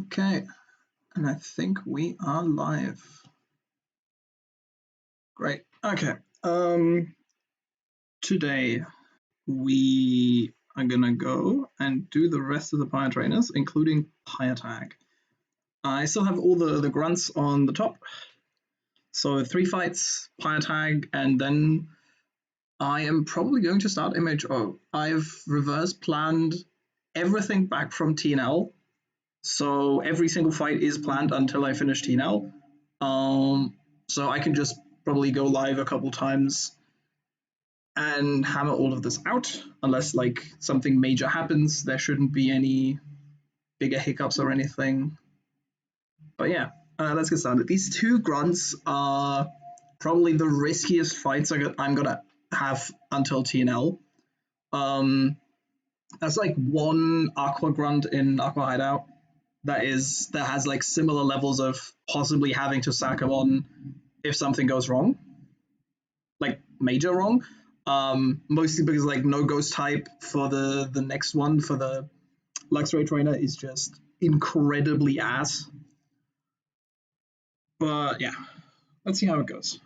Okay, and I think we are live. Great. Okay. Today we are gonna go and do the rest of the Pyre trainers, including Pyre Tag. I still have all the grunts on the top. So 3 fights, Pyre Tag, and then I am probably going to start MHO. I've reverse planned everything back from TNL. So every single fight is planned until I finish TNL. So I can just probably go live a couple times and hammer all of this out, unless like something major happens. There shouldn't be any bigger hiccups or anything. But yeah, let's get started. These 2 grunts are probably the riskiest fights I'm gonna have until TNL. That's like 1 Aqua grunt in Aqua Hideout that has like similar levels of possibly having to sack him on if something goes wrong, like major wrong. Mostly because like no ghost type for the next one for the Luxray trainer is just incredibly ass. But yeah, let's see how it goes.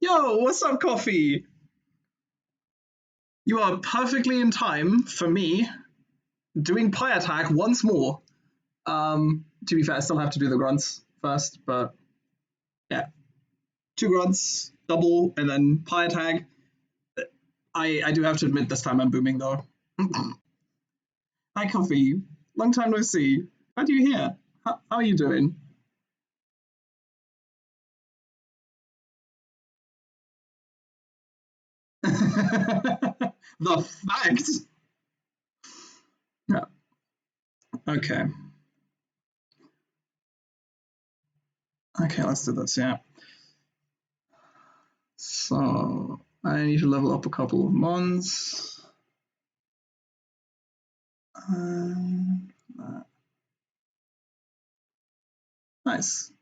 Yo, what's up, Coffee? You are perfectly in time for me doing Pyre Attack once more. To be fair, I still have to do the grunts first, but yeah. 2 grunts, double, and then Pyre Tag. I do have to admit this time I'm booming though. Hi, Coffee. Long time no see. Glad you're here. How are you doing? The fact. Yeah. Okay. Okay, let's do this, yeah. So I need to level up a couple of mons. Nice.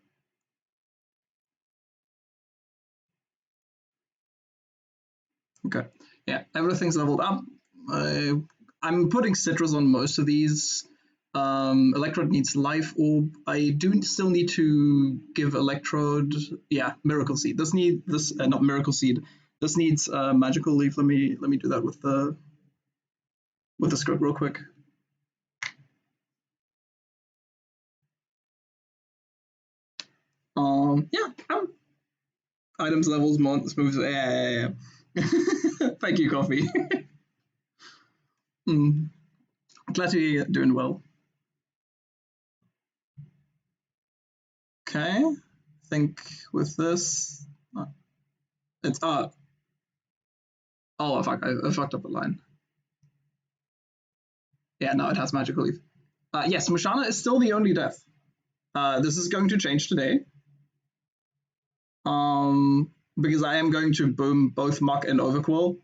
Okay. Yeah, everything's leveled up. I'm putting citrus on most of these. Electrode needs life orb. I do still need to give Electrode, yeah, Miracle Seed. Not Miracle Seed. This needs Magical Leaf. Let me do that with the script real quick. Yeah. Items, levels, moves. Yeah. Thank you, Coffee. Glad to be doing well. Okay. I think with this, it's oh fuck! I fucked up a line. Yeah, no, it has Magical Leaf. Yes, Mushana is still the only death. This is going to change today. Because I am going to boom both Muck and Overquill.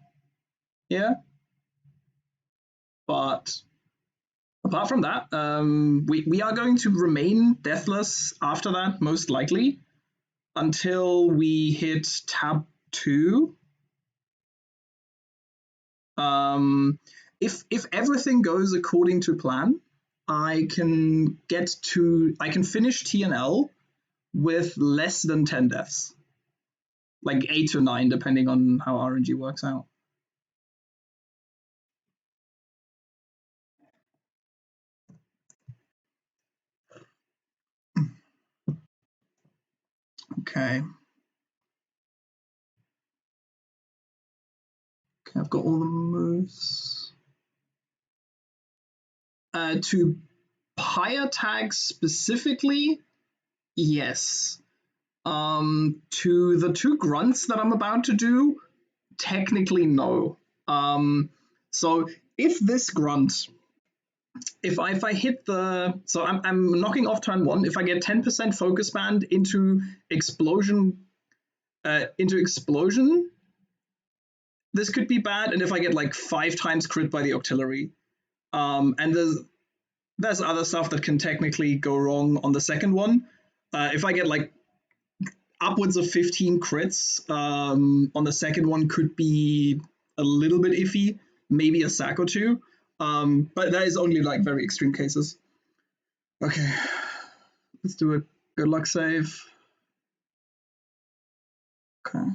Yeah. But apart from that, we are going to remain deathless after that, most likely, until we hit tab 2. If everything goes according to plan, I can finish TNL with less than 10 deaths. Like 8 to 9, depending on how RNG works out. Okay. Okay, I've got all the moves. To Pyre Tag specifically, yes. To the 2 grunts that I'm about to do, technically no. So if this grunt, if I hit so I'm knocking off turn 1. If I get 10% focus band into explosion, this could be bad. And if I get like 5 times crit by the artillery, and there's other stuff that can technically go wrong on the second one. If I get like upwards of 15 crits on the second one, could be a little bit iffy, maybe a sack or two. But that is only like very extreme cases. Okay, let's do a good luck save. Okay.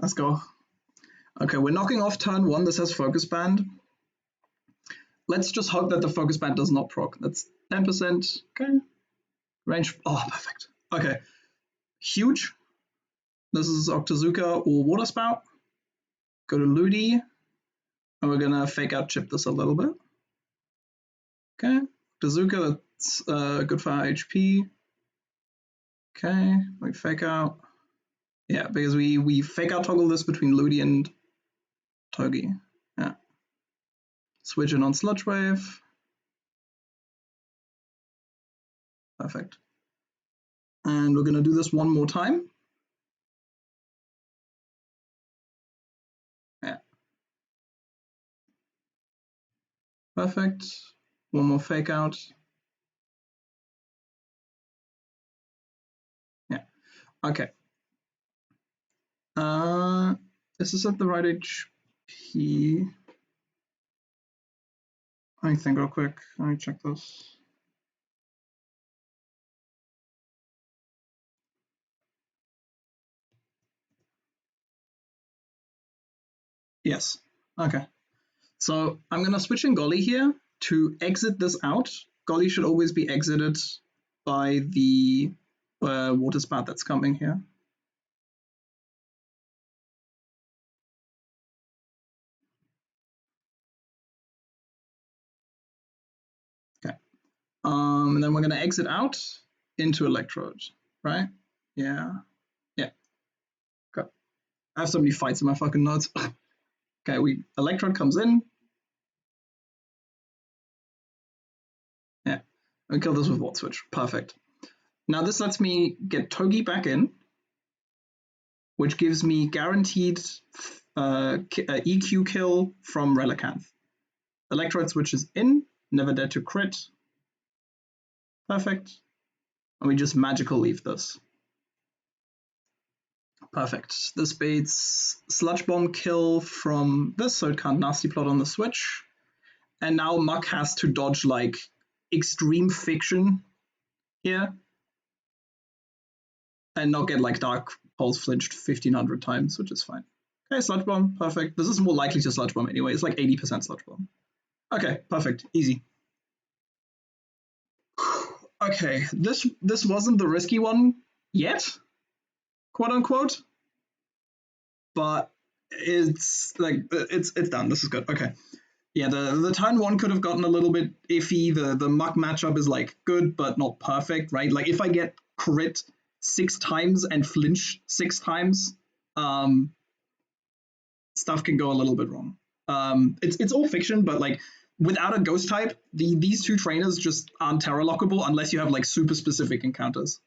Let's go. Okay, we're knocking off turn 1. This has focus band. Let's just hope that the focus band does not proc. That's 10%. Okay. Range. Oh, perfect. Okay. Huge. This is Octazooka or Water Spout. Go to Ludi. And we're going to fake out chip this a little bit. Okay. Octazooka, that's good for our HP. Okay. We fake out. Yeah, because we fake out toggle this between Ludi and Togi. Yeah. Switch in on Sludge Wave. Perfect. And we're going to do this one more time. Yeah. Perfect. One more fake out. Yeah. Okay. Is this at the right HP? Let me think real quick. Let me check this. Yes. Okay. So I'm going to switch in Golly here to exit this out. Golly should always be exited by the water spout that's coming here. Okay. And then we're going to exit out into Electrode, right? Yeah. Yeah. Okay. I have so many fights in my fucking notes. Okay, Electrode comes in. Yeah. And kill this with Watt Switch. Perfect. Now this lets me get Togi back in, which gives me guaranteed EQ kill from Relicanth. Electrode switches in, never dead to crit. Perfect. And we just magical leave this. Perfect. This baits Sludge Bomb kill from this, so it can't nasty plot on the switch. And now Muck has to dodge like extreme fiction here and not get like Dark Pulse flinched 1500 times, which is fine. Okay, Sludge Bomb, perfect. This is more likely to Sludge Bomb anyway. It's like 80% Sludge Bomb. Okay, perfect, easy. Okay, this wasn't the risky one yet, quote unquote, but it's like it's done. This is good. Okay, yeah, the turn 1 could have gotten a little bit iffy. The Muck matchup is like good but not perfect, right? Like if I get crit 6 times and flinch 6 times, stuff can go a little bit wrong. It's all fiction, but like without a ghost type, these two trainers just aren't Terra lockable unless you have like super specific encounters.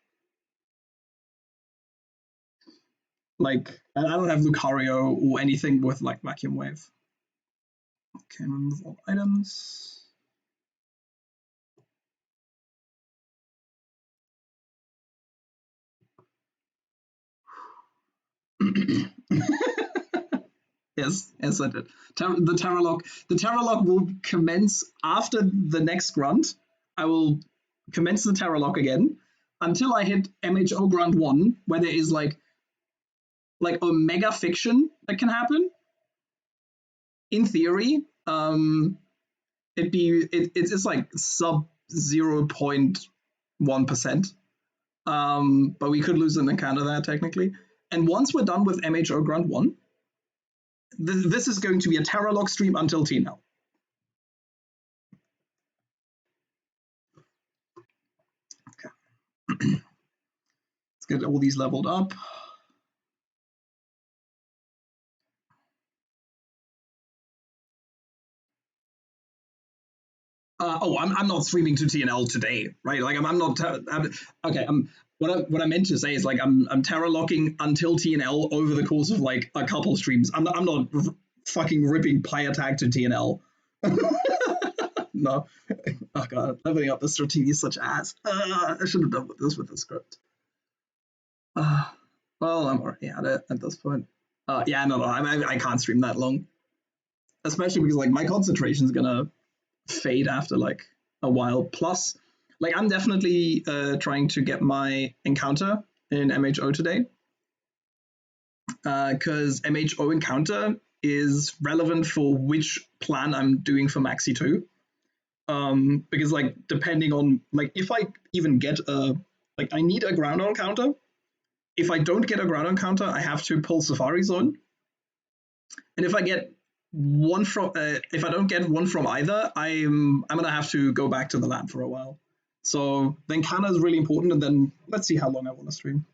Like I don't have Lucario or anything with like Vacuum Wave. Okay, remove all items. Yes, I did. The Terra Lock will commence after the next grunt. I will commence the Terra Lock again until I hit MHO grunt 1, where there is like Omega fiction that can happen. In theory, it's like sub 0.1%. But we could lose an encounter there technically. And once we're done with MHO grunt 1, this is going to be a Terra Lock stream until TNL. Okay. Let's get all these leveled up. I'm not streaming to TNL today, right? Like I'm not. Okay. What I meant to say is like I'm Terra locking until TNL over the course of like a couple streams. I'm not fucking ripping Pia Tag to TNL. No. Oh god, leveling up the strategy is such ass. I should have done this with the script. Well, I'm already at it at this point. Yeah, no, I can't stream that long, especially because like my concentration's gonna fade after like a while. Plus, like I'm definitely trying to get my encounter in MHO today, because MHO encounter is relevant for which plan I'm doing for Maxi 2. Because like depending on like if I even get a like I need a ground encounter. If I don't get a ground encounter, I have to pull Safari Zone. And if I get one from if I don't get one from either, I'm gonna have to go back to the lab for a while. So the encounter is really important, and then let's see how long I want to stream.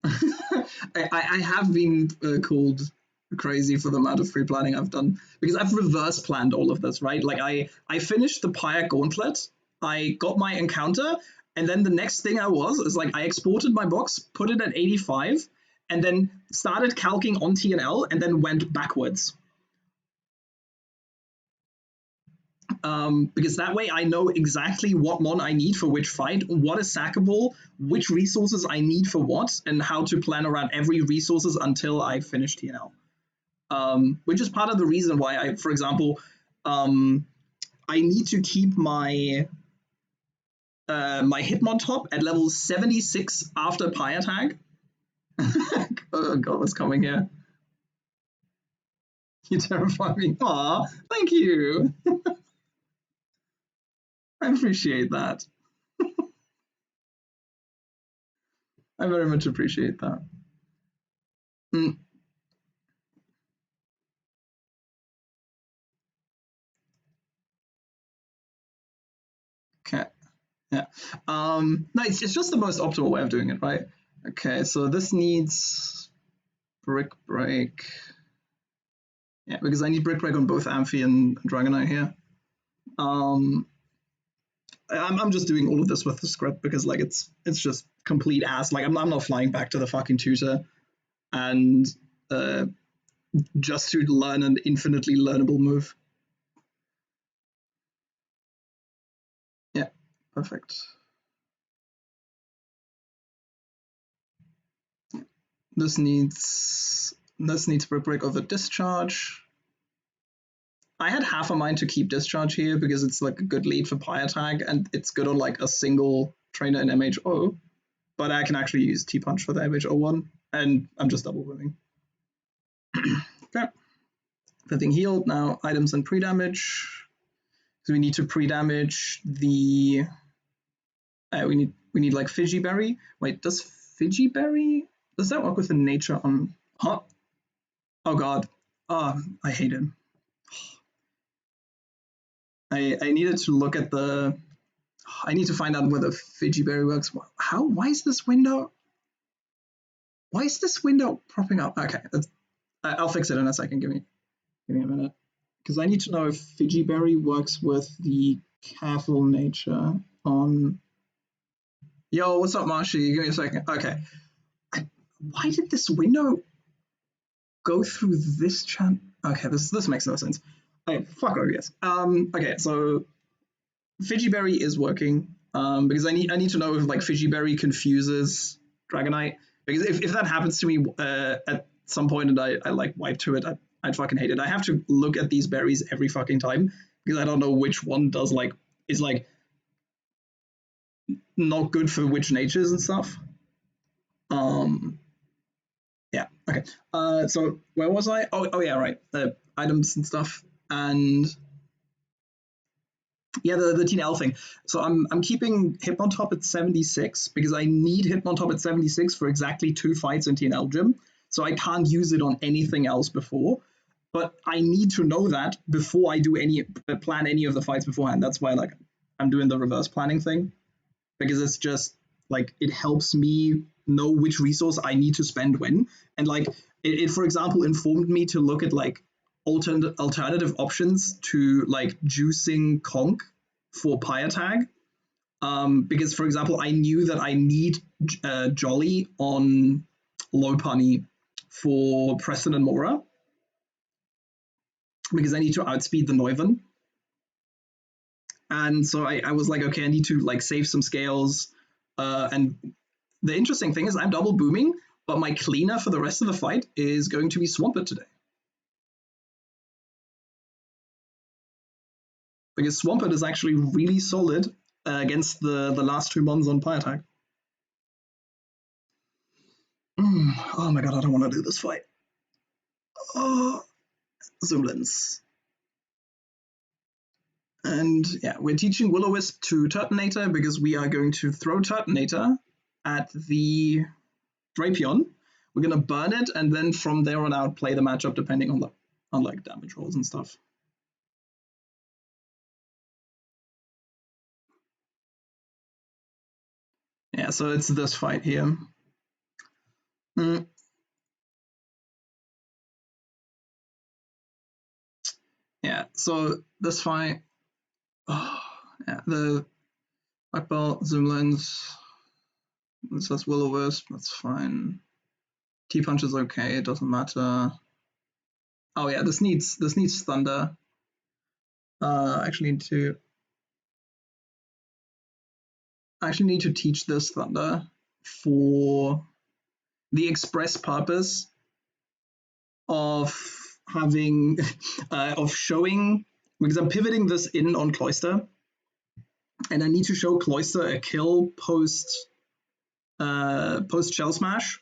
I have been called crazy for the amount of free planning I've done because I've reverse planned all of this, right? Like I finished the Pyre Gauntlet, I got my encounter, and then the next thing I was is like I exported my box, put it at 85, and then started calcing on TNL and then went backwards. Because that way I know exactly what mon I need for which fight, what is sackable, which resources I need for what, and how to plan around every resources until I finish TNL. Which is part of the reason why I, for example, I need to keep my my Hitmon top at level 76 after Pyre Tag. Oh god, what's coming here? You terrify me. Aw, thank you. I appreciate that. I very much appreciate that. Mm. Okay. Yeah. No, it's just the most optimal way of doing it, right? Okay, so this needs brick break. Yeah, because I need brick break on both Amphi and Dragonite here. I'm just doing all of this with the script because like it's just complete ass. Like I'm not flying back to the fucking tutor and just to learn an infinitely learnable move. Yeah, perfect. This needs brick break over discharge. I had half a mind to keep discharge here because it's like a good lead for Pyre Tag and it's good on like a single trainer in MHO. But I can actually use T-Punch for the MHO one, and I'm just double winning. Okay. Everything healed. Now items and pre-damage. So we need to pre-damage the we need like Fiji Berry. Wait, does Fiji Berry does that work with the nature on huh? Oh god. I hate it. I needed to look at the I need to find out whether Fiji Berry works. Why is this window propping up? Okay, I'll fix it in a second. Give me a minute. Because I need to know if Fiji Berry works with the careful nature on. Yo, what's up, Marshy? Give me a second. Okay. Why did this window go through this channel? Okay, this makes no sense. Okay, fuck OBS. Okay, so Fiji Berry is working. Because I need to know if like Fiji Berry confuses Dragonite. Because if that happens to me at some point and I like wipe to it, I'd fucking hate it. I have to look at these berries every fucking time because I don't know which one does like is like not good for which natures and stuff. Yeah. Okay. So where was I? Oh yeah, right. The items and stuff, and yeah, the TNL thing. So I'm keeping Hitmontop at 76 because I need Hitmontop at 76 for exactly 2 fights in TNL gym. So I can't use it on anything else before. But I need to know that before I do plan any of the fights beforehand. That's why like I'm doing the reverse planning thing because it's just like it helps me know which resource I need to spend when. And like it for example informed me to look at like alternative options to like juicing conch for Pyre Tag. Because for example, I knew that I need Jolly on Lopunny for Preston and Mora because I need to outspeed the Neuven. And so I was like, okay, I need to like save some scales. And the interesting thing is I'm double booming, but my cleaner for the rest of the fight is going to be Swampert today. Because Swampert is actually really solid against the last 2 mons on Pie Attack. Oh my god, I don't want to do this fight. Oh, Zoom Lens. And yeah, we're teaching Will-O-Wisp to Turtonator because we are going to throw Turtonator at the Drapion. We're going to burn it, and then from there on out, play the matchup depending on like damage rolls and stuff. Yeah, so it's this fight here. Yeah, so this fight, yeah, the Black Belt, Zoom Lens, this has Will-O-Wisp, that's fine. T-Punch is okay, it doesn't matter. Oh yeah, this needs Thunder. I actually need to teach this Thunder for the express purpose of having of showing, because I'm pivoting this in on Cloyster, and I need to show Cloyster a kill post Shell Smash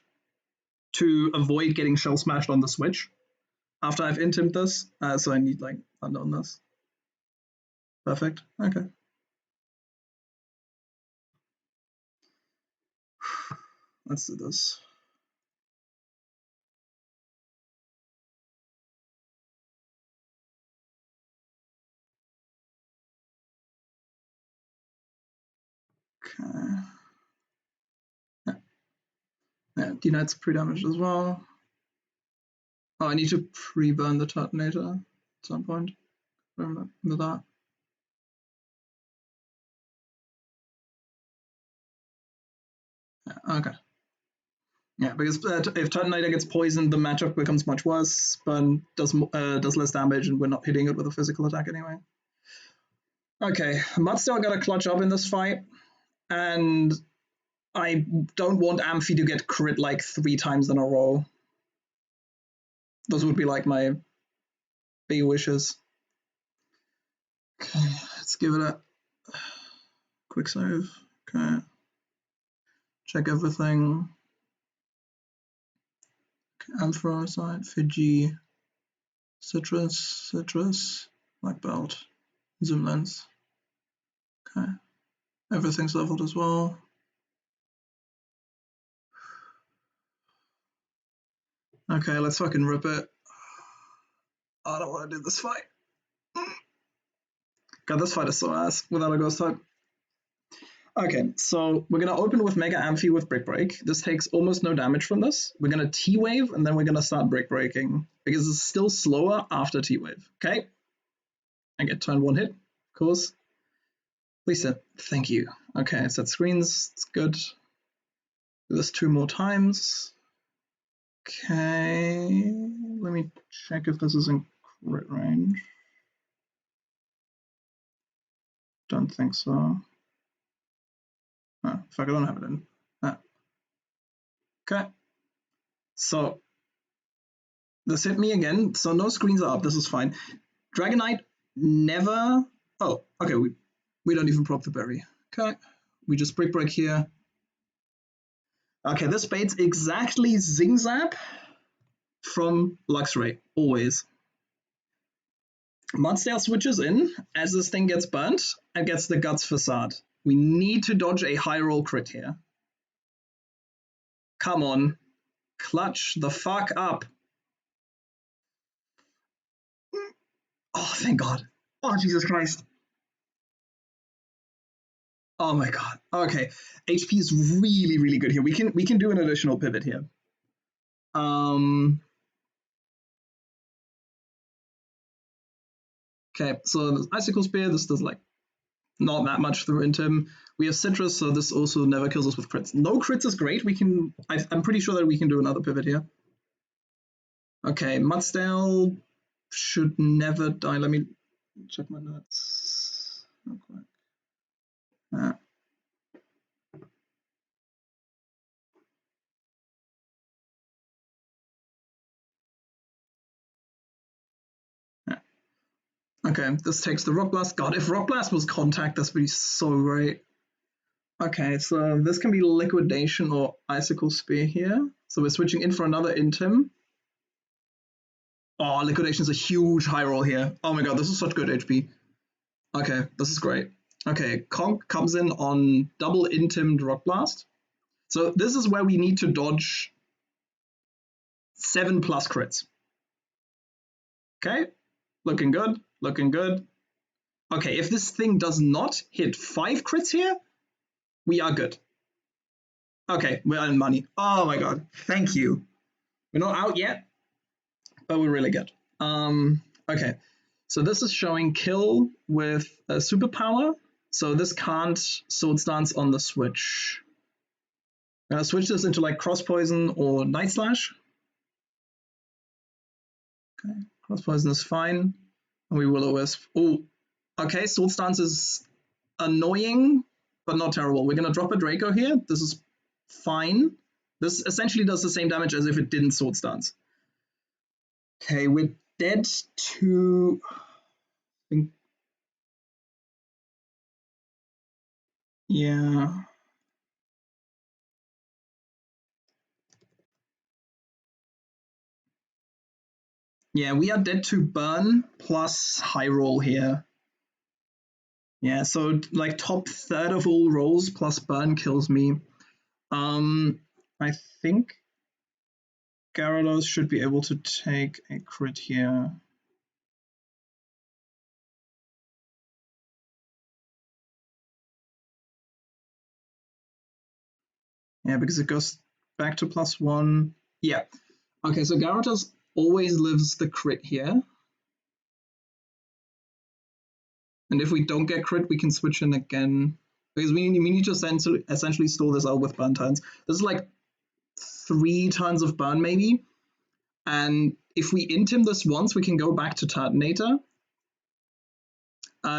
to avoid getting Shell Smashed on the switch after I've intimed this. So I need like Thunder on this. Perfect. Okay. Let's do this. Okay. Yeah, D-Knight's pre-damaged as well. Oh, I need to pre-burn the Turtonator at some point. Remember that. Yeah, okay. Yeah, because if Turtonator gets poisoned, the matchup becomes much worse. Burn does less damage, and we're not hitting it with a physical attack anyway. Okay, Mudstail got a clutch up in this fight, and I don't want Amphi to get crit like 3 times in a row. Those would be like my big wishes. Okay, let's give it a quick save. Okay, check everything. Okay, Ampharocyte, Fiji, Citrus, Black Belt, Zoom Lens. Okay, everything's leveled as well. Okay, let's fucking rip it. I don't want to do this fight. God, this fight is so ass without a ghost type. Okay, so we're gonna open with Mega Amphi with Brick Break. This takes almost no damage from this. We're gonna T-Wave, and then we're gonna start Brick Breaking, because it's still slower after T-Wave. Okay? I get turn 1 hit, of course. Lisa, thank you. Okay, set screens, it's good. Do this 2 more times. Okay, let me check if this is in crit range. Don't think so. Oh, fuck, I don't have it in. Ah. Okay. So, this hit me again. So no screens are up, this is fine. Dragonite never... Oh, okay, we don't even prop the berry. Okay, we just Brick Break here. Okay, this baits exactly Zing Zap from Luxray, always. Mudstail switches in as this thing gets burnt and gets the Guts Facade. We need to dodge a high roll crit here. Come on. Clutch the fuck up. Oh, thank God. Oh, Jesus Christ. Oh my God. Okay. HP is really, really good here. We can do an additional pivot here. Okay, so Icicle Spear, this does like not that much through Intim. We have Citrus, so this also never kills us with crits. No crits is great. I'm pretty sure that we can do another pivot here. Okay, Mudstail should never die. Let me check my notes. real quick. Yeah. Okay, this takes the Rock Blast. God, if Rock Blast was contact, this would be so great. Okay, so this can be Liquidation or Icicle Spear here. So we're switching in for another Intim. Oh, Liquidation is a huge high roll here. Oh my god, this is such good HP. Okay, this is great. Okay, Conk comes in on double Intimed Rock Blast. So this is where we need to dodge 7+ crits. Okay, looking good, looking good. Okay, if this thing does not hit 5 crits here, we are good. Okay, we're in money. Oh my god, thank you. We're not out yet, but we're really good. Okay, so this is showing kill with a superpower. So this can't Sword Stance on the switch. I'm gonna switch this into like Cross Poison or Night Slash. Okay, Cross Poison is fine. And we Will-O-Wisp. Oh, okay, Sword Stance is annoying, but not terrible. We're gonna drop a Draco here. This is fine. This essentially does the same damage as if it didn't Sword Stance. Okay, we're dead to... Yeah. Yeah, we are dead to burn plus high roll here. Yeah, so like top third of all rolls plus burn kills me. I think Gyarados should be able to take a crit here. Yeah, because it goes back to +1. Yeah. Okay, so Gyarados always lives the crit here. And if we don't get crit, we can switch in again. Because we need to essentially stall this out with burn turns. This is like 3 turns of burn maybe. And if we int him this once, we can go back to Turtonator.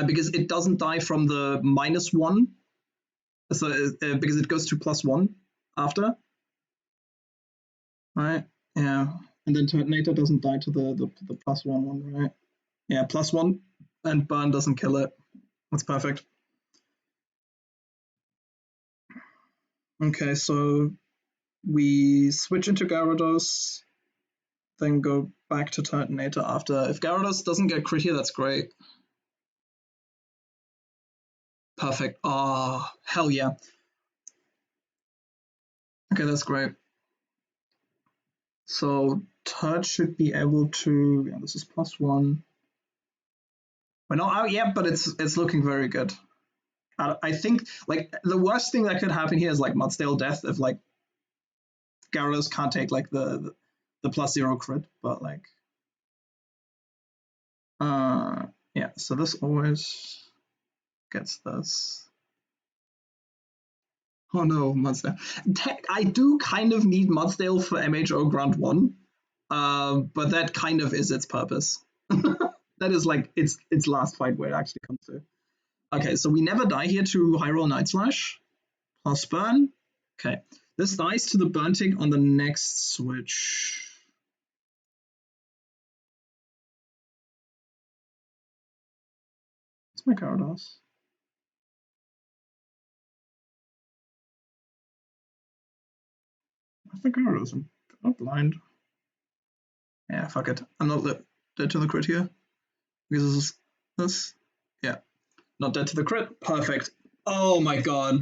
Because it doesn't die from the -1. So because it goes to +1 after. Right? Yeah. And then Turtonator doesn't die to the +1 one, right? Yeah, +1 and burn doesn't kill it. That's perfect. Okay, so we switch into Gyarados, then go back to Turtonator after. If Gyarados doesn't get crit here, that's great. Perfect. Oh, hell yeah. Okay, that's great. So Turt should be able to. Yeah, this is +1. We're not out yet, but it's looking very good. I think like the worst thing that could happen here is like Mudsdale death if like Gyarados can't take like the +0 crit, but like yeah. So this always gets this. Oh no, Mudsdale. I do kind of need Mudsdale for MHO Grunt 1, but that kind of is its purpose. That is like its last fight where it actually comes to. Okay, so we never die here to High Roll Night Slash plus burn. Okay, this dies to the burn tick on the next switch. What's my Gyarados? I think Gyarados. I'm not blind. Yeah, fuck it. I'm not dead to the crit here. Because this is this. Yeah. Not dead to the crit. Perfect. Oh my god.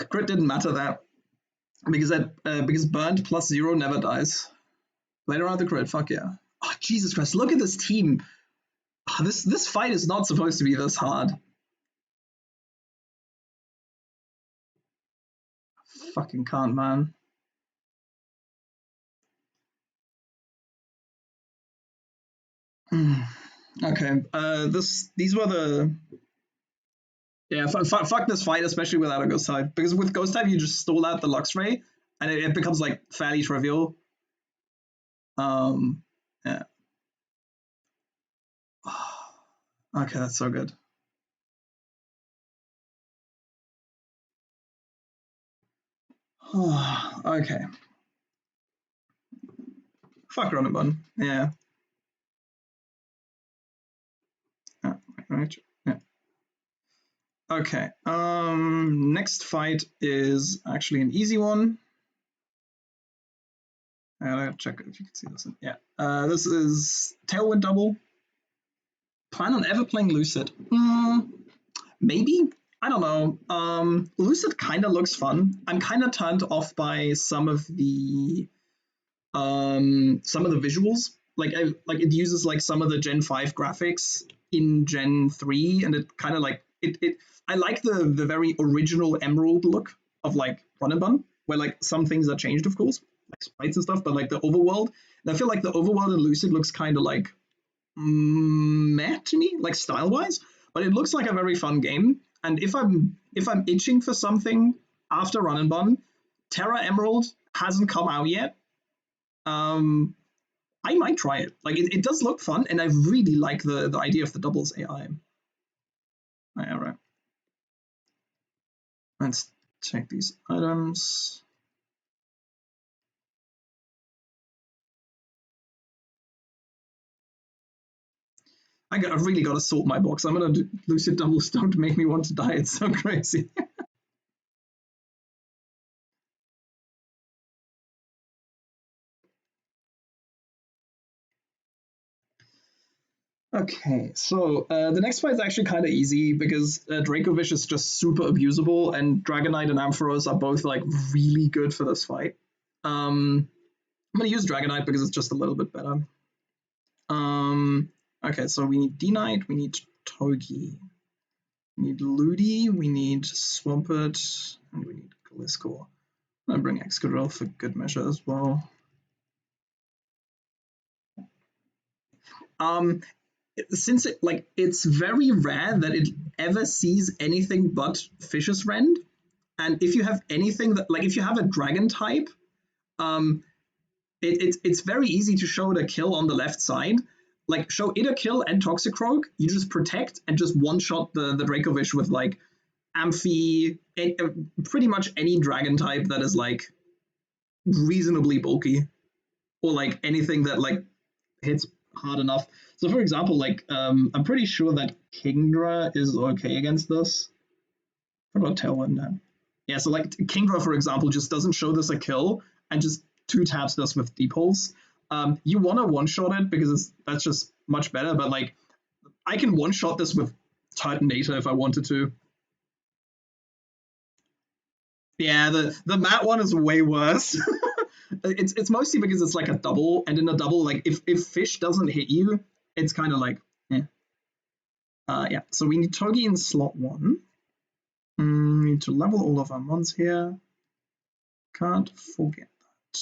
Crit didn't matter that. Because burned +0 never dies. Later on the crit, fuck yeah. Oh, Jesus Christ, look at this team. Oh, this fight is not supposed to be this hard. Fucking can't, man. Okay, these were the... Yeah, fuck this fight, especially without a Ghost type. Because with Ghost type, you just stall out the Luxray, and it becomes like fairly trivial. Yeah. Okay, that's so good. Okay. Fuck run and bun. Yeah. Right. Yeah. Okay. Next fight is actually an easy one. I gotta check if you can see this. Yeah. This is Tailwind Double. Plan on ever playing Lucid? Maybe. I don't know. Lucid kind of looks fun. I'm kind of turned off by some of the visuals. Like it uses like some of the Gen 5 graphics in Gen 3, and it kind of like it. I like the very original Emerald look of like Run and Bun, where like some things are changed, of course, like sprites and stuff, but like the overworld. And I feel like the overworld in Lucid looks kind of like meh to me, like style wise, but it looks like a very fun game. And if I'm itching for something after Run and Bun, Terra Emerald hasn't come out yet. I might try it. Like it does look fun, and I really like the idea of the doubles AI. All right, let's check these items. I really got to sort my box. I'm gonna do Lucid doubles. Don't make me want to die. It's so crazy. Okay, so the next fight is actually kind of easy because Dracovish is just super abusable, and Dragonite and Ampharos are both like really good for this fight. I'm gonna use Dragonite because it's just a little bit better. Okay, so we need D-Knight, we need Togi, we need Ludi, we need Swampert, and we need Gliscor. I'm gonna bring Excadrill for good measure as well. Since it's very rare that it ever sees anything but Fish's Rend, and if you have anything that if you have a dragon type, it's very easy to show it a kill on the left side. Like show it a kill and Toxicroak, you just protect and just one shot the Dracovish with like Amphi, pretty much any dragon type that is like reasonably bulky, or like anything that like hits hard enough. So for example, I'm pretty sure that Kingdra is okay against this. What about Tailwind now? Yeah, so like Kingdra, for example, just doesn't show this a kill and just two taps this with Deep Pulse. You want to one-shot it because that's just much better, but like I can one-shot this with Titanator if I wanted to. Yeah, the Matt one is way worse. It's mostly because it's like a double, and in a double, like if Fish doesn't hit you, it's kind of like, eh. Yeah, so we need Togi in slot 1. We need to level all of our mons here. Can't forget that.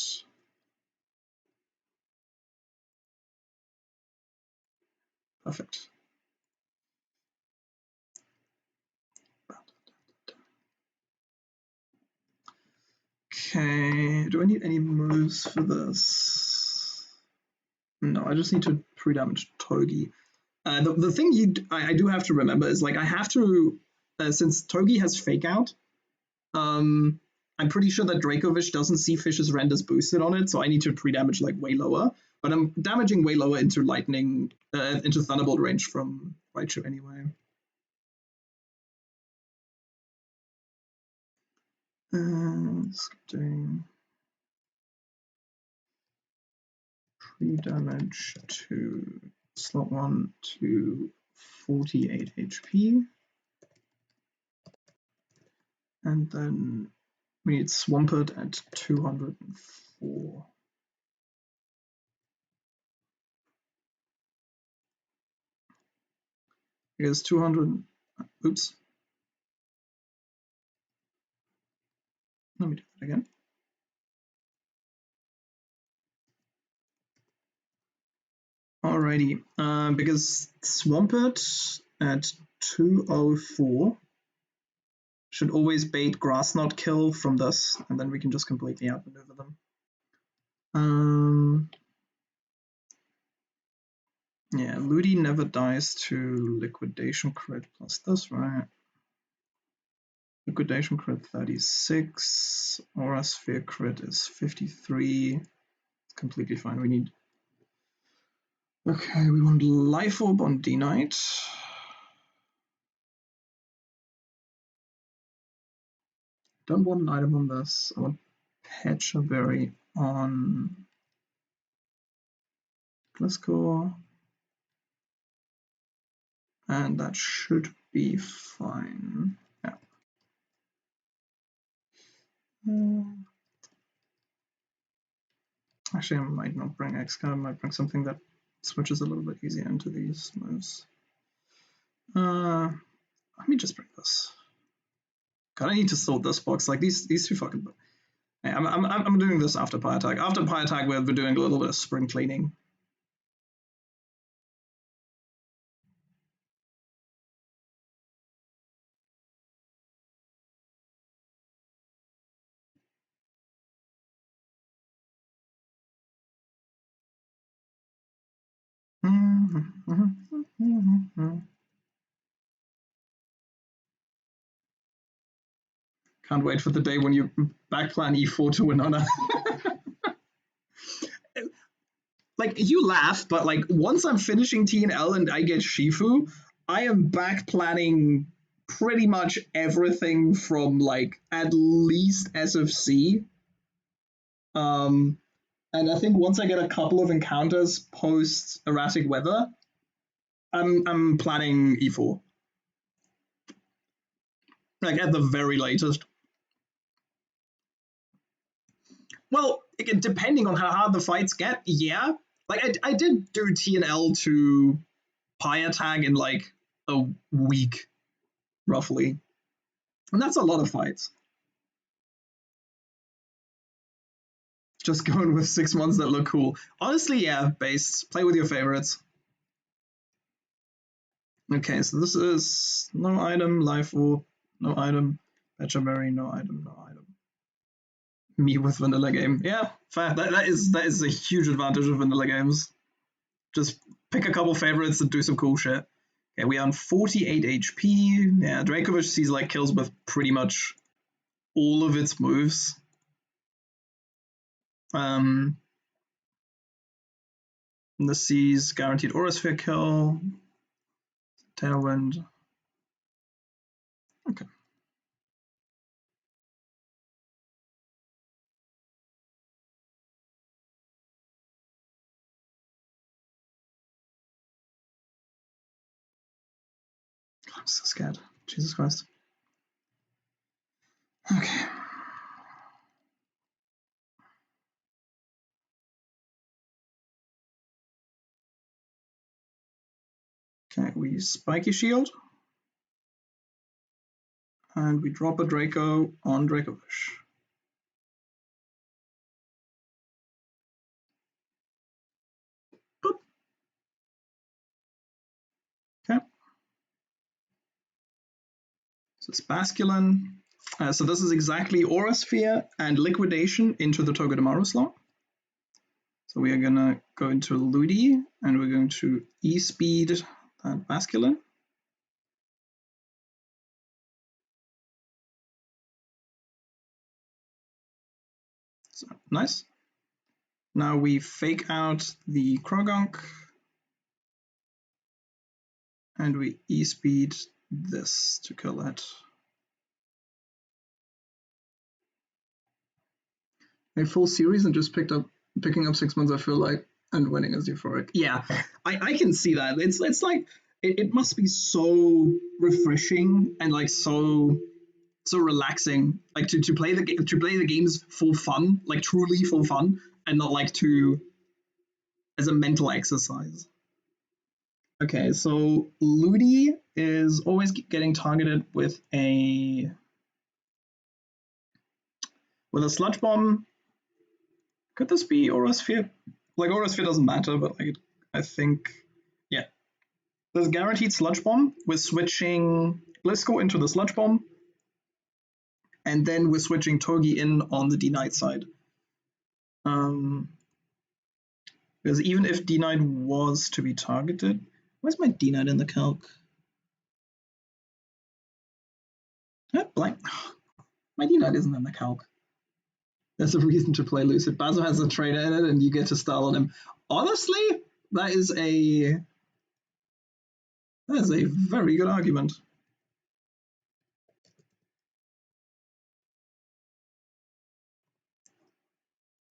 Perfect. Okay, do I need any moves for this? No, I just need to pre-damage Togi. The thing I do have to remember is like I have to, since Togi has Fake Out, I'm pretty sure that Dracovish doesn't see Fish's Rend as boosted on it, so I need to pre-damage like way lower. But I'm damaging way lower into Lightning, into Thunderbolt range from Raichu anyway. Scripting. Pre-damage to slot 1 to 48 HP. And then we need Swampert at 204. Because 200, oops. Let me do that again. Alrighty, because Swampert at 204 should always bait Grass Knot kill from this, and then we can just completely outmaneuver them. Yeah, Ludi never dies to liquidation crit plus this, right? Liquidation crit 36, Aura Sphere crit is 53. It's completely fine. We need. Okay, we want Life Orb on D Knight. Don't want an item on this. I want Pechaberry on Gliscor. And that should be fine. Yeah. Actually, I might not bring X-Card. I might bring something that switches a little bit easier into these moves. Let me just bring this. God, I need to sort this box. Like these two fucking. I'm doing this after Pie Attack. After Pie Attack, we're doing a little bit of spring cleaning. Can't wait for the day when you backplan E4 to Winona. Like, you laugh, but like once I'm finishing TNL and I get Shifu, I am back planning pretty much everything from like at least SFC. And I think once I get a couple of encounters post erratic weather, I'm planning E4. Like at the very latest. Well, again, depending on how hard the fights get, yeah. Like I did do TNL to Pie Attack in like a week, roughly. And that's a lot of fights. Just going with 6 months that look cool. Honestly, yeah, based. Play with your favorites. Okay, so this is no item, Life Orb, no item, Pechaberry, no item, no item. Me with vanilla game. Yeah, fair. That is a huge advantage of vanilla games. Just pick a couple favorites and do some cool shit. Okay, we are on 48 HP. Yeah, Dracovish sees like kills with pretty much all of its moves. This sees guaranteed Aura Sphere kill. Tailwind. Okay. I'm so scared. Jesus Christ. Okay. Okay, we Spiky Shield. And we drop a Draco on Dracovish. Boop. Okay. So it's Basculin. So this is exactly Aura Sphere and Liquidation into the Togedemaru slot. So we are going to go into Ludi and we're going to E-speed that Basculin. So, nice. Now we fake out the Krogunk and we E-speed this to kill it. A full series and just picking up 6 months, I feel like, and winning is euphoric. Yeah, I can see that. It's like it must be so refreshing and like so relaxing, like to play the games for fun, like truly for fun, and not like to as a mental exercise. Okay, so Ludi is always getting targeted with a Sludge Bomb. Could this be Aura Sphere? Like Aura Sphere doesn't matter, but like I think, yeah. There's guaranteed Sludge Bomb. We're switching Gliscor into the Sludge Bomb, and then we're switching Togi in on the D Knight side. Because even if D-Knight was to be targeted, where's my D-Knight in the calc? Blank. My D-Knight isn't in the calc. There's a reason to play Lucid. Bazo has a trader in it, and you get to style on him. Honestly, that is a very good argument.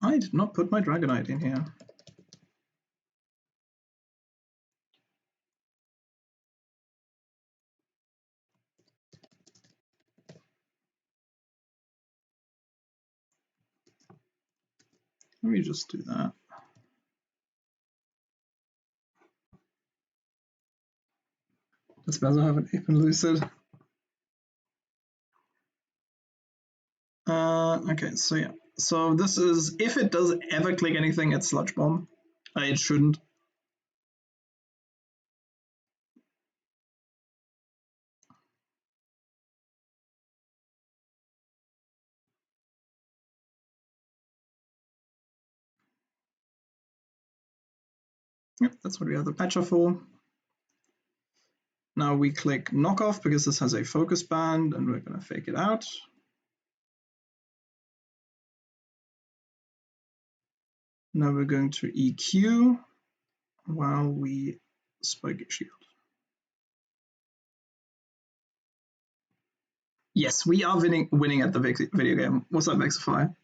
I did not put my Dragonite in here. Let me just do that. Does Bazo have an Ape and Lucid? Okay, so yeah. So this is, if it does ever click anything, it's Sludge Bomb. It shouldn't. Yep, that's what we have the patcher for. Now we click Knockoff because this has a focus band, and we're going to fake it out. Now we're going to EQ while we Spike Shield. Yes, we are winning at the video game. What's up, Vexify?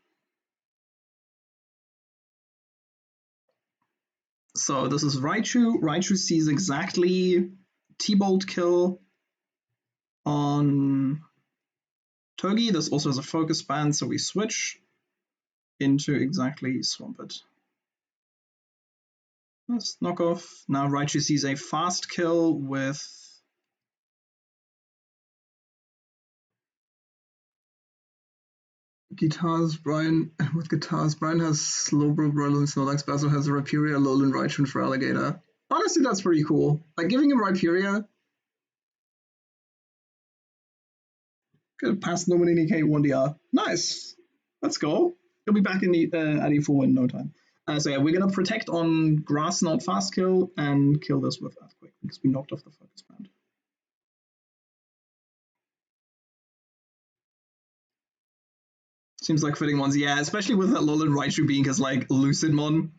So this is Raichu. Raichu sees exactly T-Bolt kill on Togi. This also has a focus band, so we switch into exactly Swampert. Let's knock off. Now Raichu sees a fast kill with Guitars. Brian with Guitars. Brian has Slowbro, Broly, Snorlax. Basil has a Rhyperior, Alolan, Raichu, for Alligator. Honestly, that's pretty cool. Like giving him Rhyperior. Could pass Nominini K1DR. Nice. Let's go. He'll be back in the at E4 in no time. So yeah, we're gonna protect on Grass Knot fast kill and kill this with Earthquake because we knocked off the focus band. Seems like fitting ones, yeah, especially with that Alolan Raichu being his like Lucid Mon.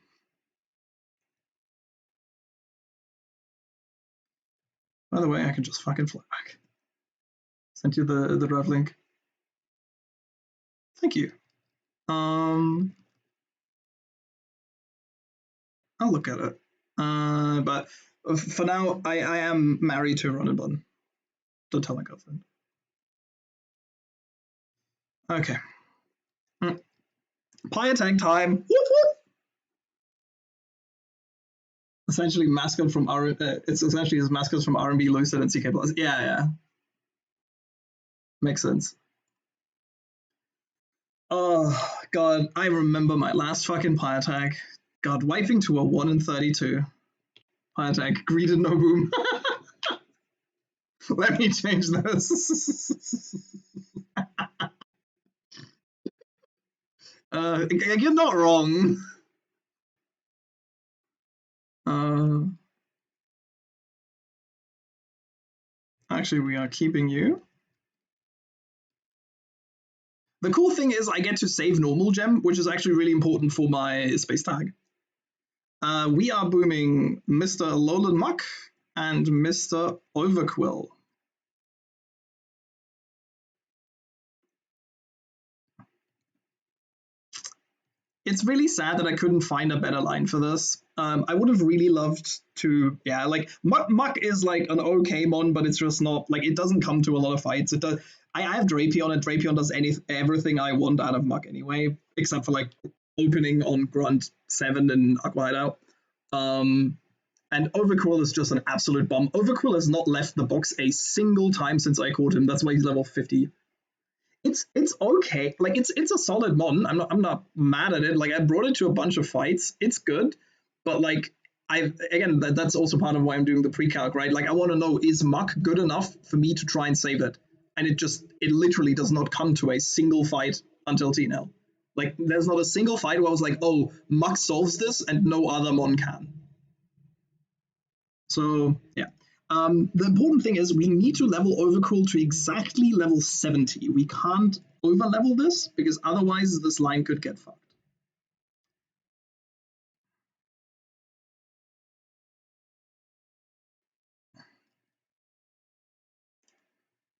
By the way, I can just fucking fly back. Sent you the rev link. Thank you. I'll look at it. But for now, I am married to Ronin Bun. Don't tell my girlfriend. Okay. Pie attack time. Whoop, whoop. Essentially mascot from it's essentially his mascots from R&B, Lucid, and CK Plus. Yeah. Makes sense. Oh god, I remember my last fucking pie attack. God, wiping to a 1 in 32. Pie attack, greeted no boom. Let me change this. You're not wrong. Actually, we are keeping you. The cool thing is I get to save normal gem, which is actually really important for my space tag. We are booming Mr. Alolan Muck and Mr. Overquill. It's really sad that I couldn't find a better line for this. I would have really loved to, yeah, like Muck is like an okay mon, but it's just not like it doesn't come to a lot of fights. It does. I have Drapion, and Drapion does everything I want out of Muck anyway, except for like opening on Grunt 7 and Aqua Hideout. And Overquill is just an absolute bomb. Overquill has not left the box a single time since I caught him. That's why he's level 50. It's okay. Like it's a solid mon. I'm not mad at it. Like I brought it to a bunch of fights. It's good, but like that's also part of why I'm doing the pre-calc, right? Like I want to know, is Muck good enough for me to try and save it? And it literally does not come to a single fight until TNL. Like, there's not a single fight where I was like, oh, Muk solves this and no other Mon can. So, yeah. The important thing is we need to level Overcool to exactly level 70. We can't over-level this, because otherwise this line could get fucked.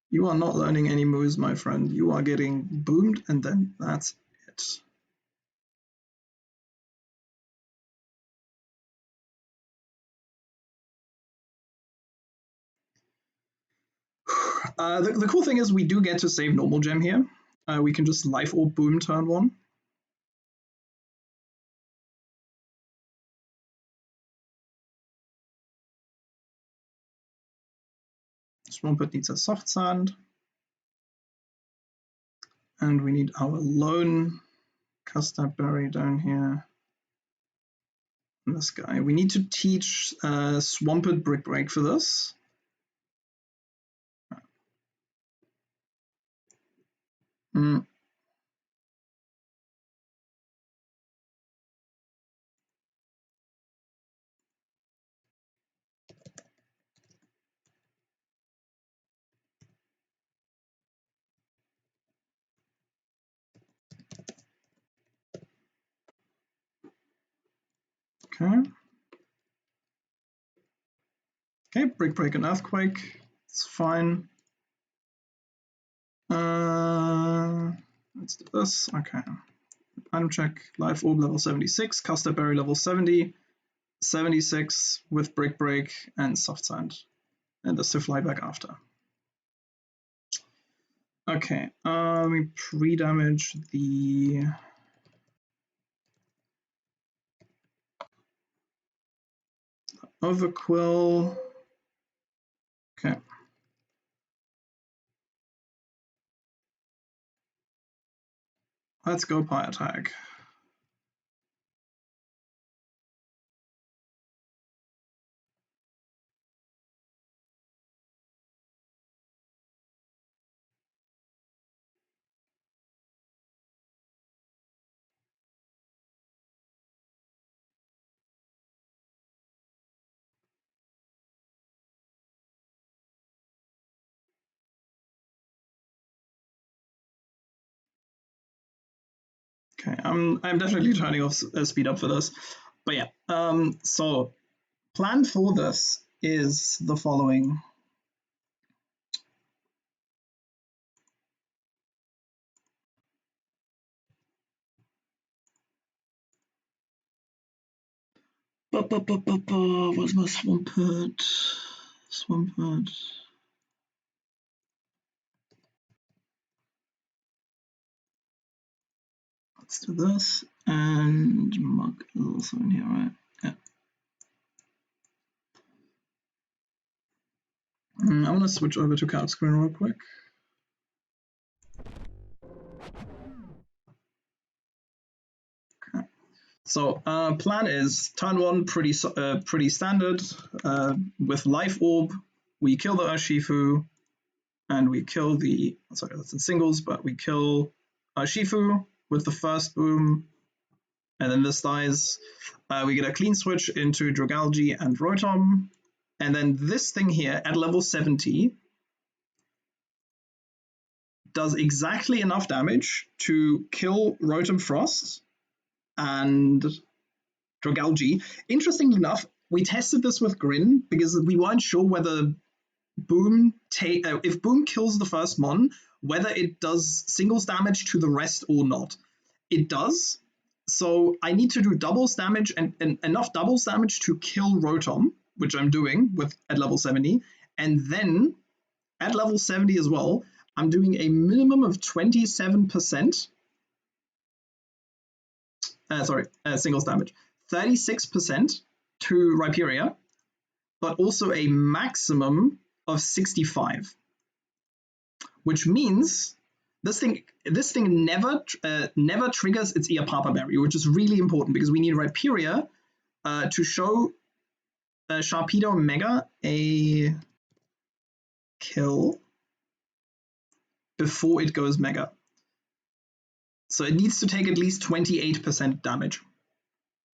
You are not learning any moves, my friend. You are getting boomed, and then that's it. The cool thing is we do get to save normal gem here. We can just life orb boom turn 1. Swampert needs a soft sand. And we need our lone custard berry down here. And this guy. We need to teach Swampert Brick Break for this. Mm. Okay. Okay, Brick Break and Earthquake. It's fine. Let's do this. Okay. Item check. Life Orb level 76. Custard Berry level 70. 76 with Brick Break and Soft Sand. And this to fly back after. Okay. We pre-damage the Overquill. Okay. Let's go Pie Attack. Okay, I'm definitely turning off speed up for this. But yeah, so plan for this is the following. Where's my Swampert? Swampert. Let's do this. And Mug is also in here, right? Yeah. I'm going to switch over to card screen real quick. Okay. So plan is turn 1 pretty standard. With Life Orb, we kill the Urshifu, and we kill the, sorry, that's in singles, but we kill Urshifu with the first boom, and then this dies. We get a clean switch into Dragalge and Rotom, and then this thing here at level 70 does exactly enough damage to kill Rotom Frost and Dragalge. Interestingly enough, we tested this with Grin because we weren't sure whether if Boom kills the first Mon, whether it does singles damage to the rest or not. It does. So I need to do doubles damage and enough doubles damage to kill Rotom, which I'm doing at level 70. And then at level 70 as well, I'm doing a minimum of 27%. Singles damage. 36% to Rhyperior, but also a maximum of 65. Which means this thing never triggers its Ear Papa Berry, which is really important because we need Rhyperior to show Sharpedo Mega a kill before it goes Mega. So it needs to take at least 28% damage.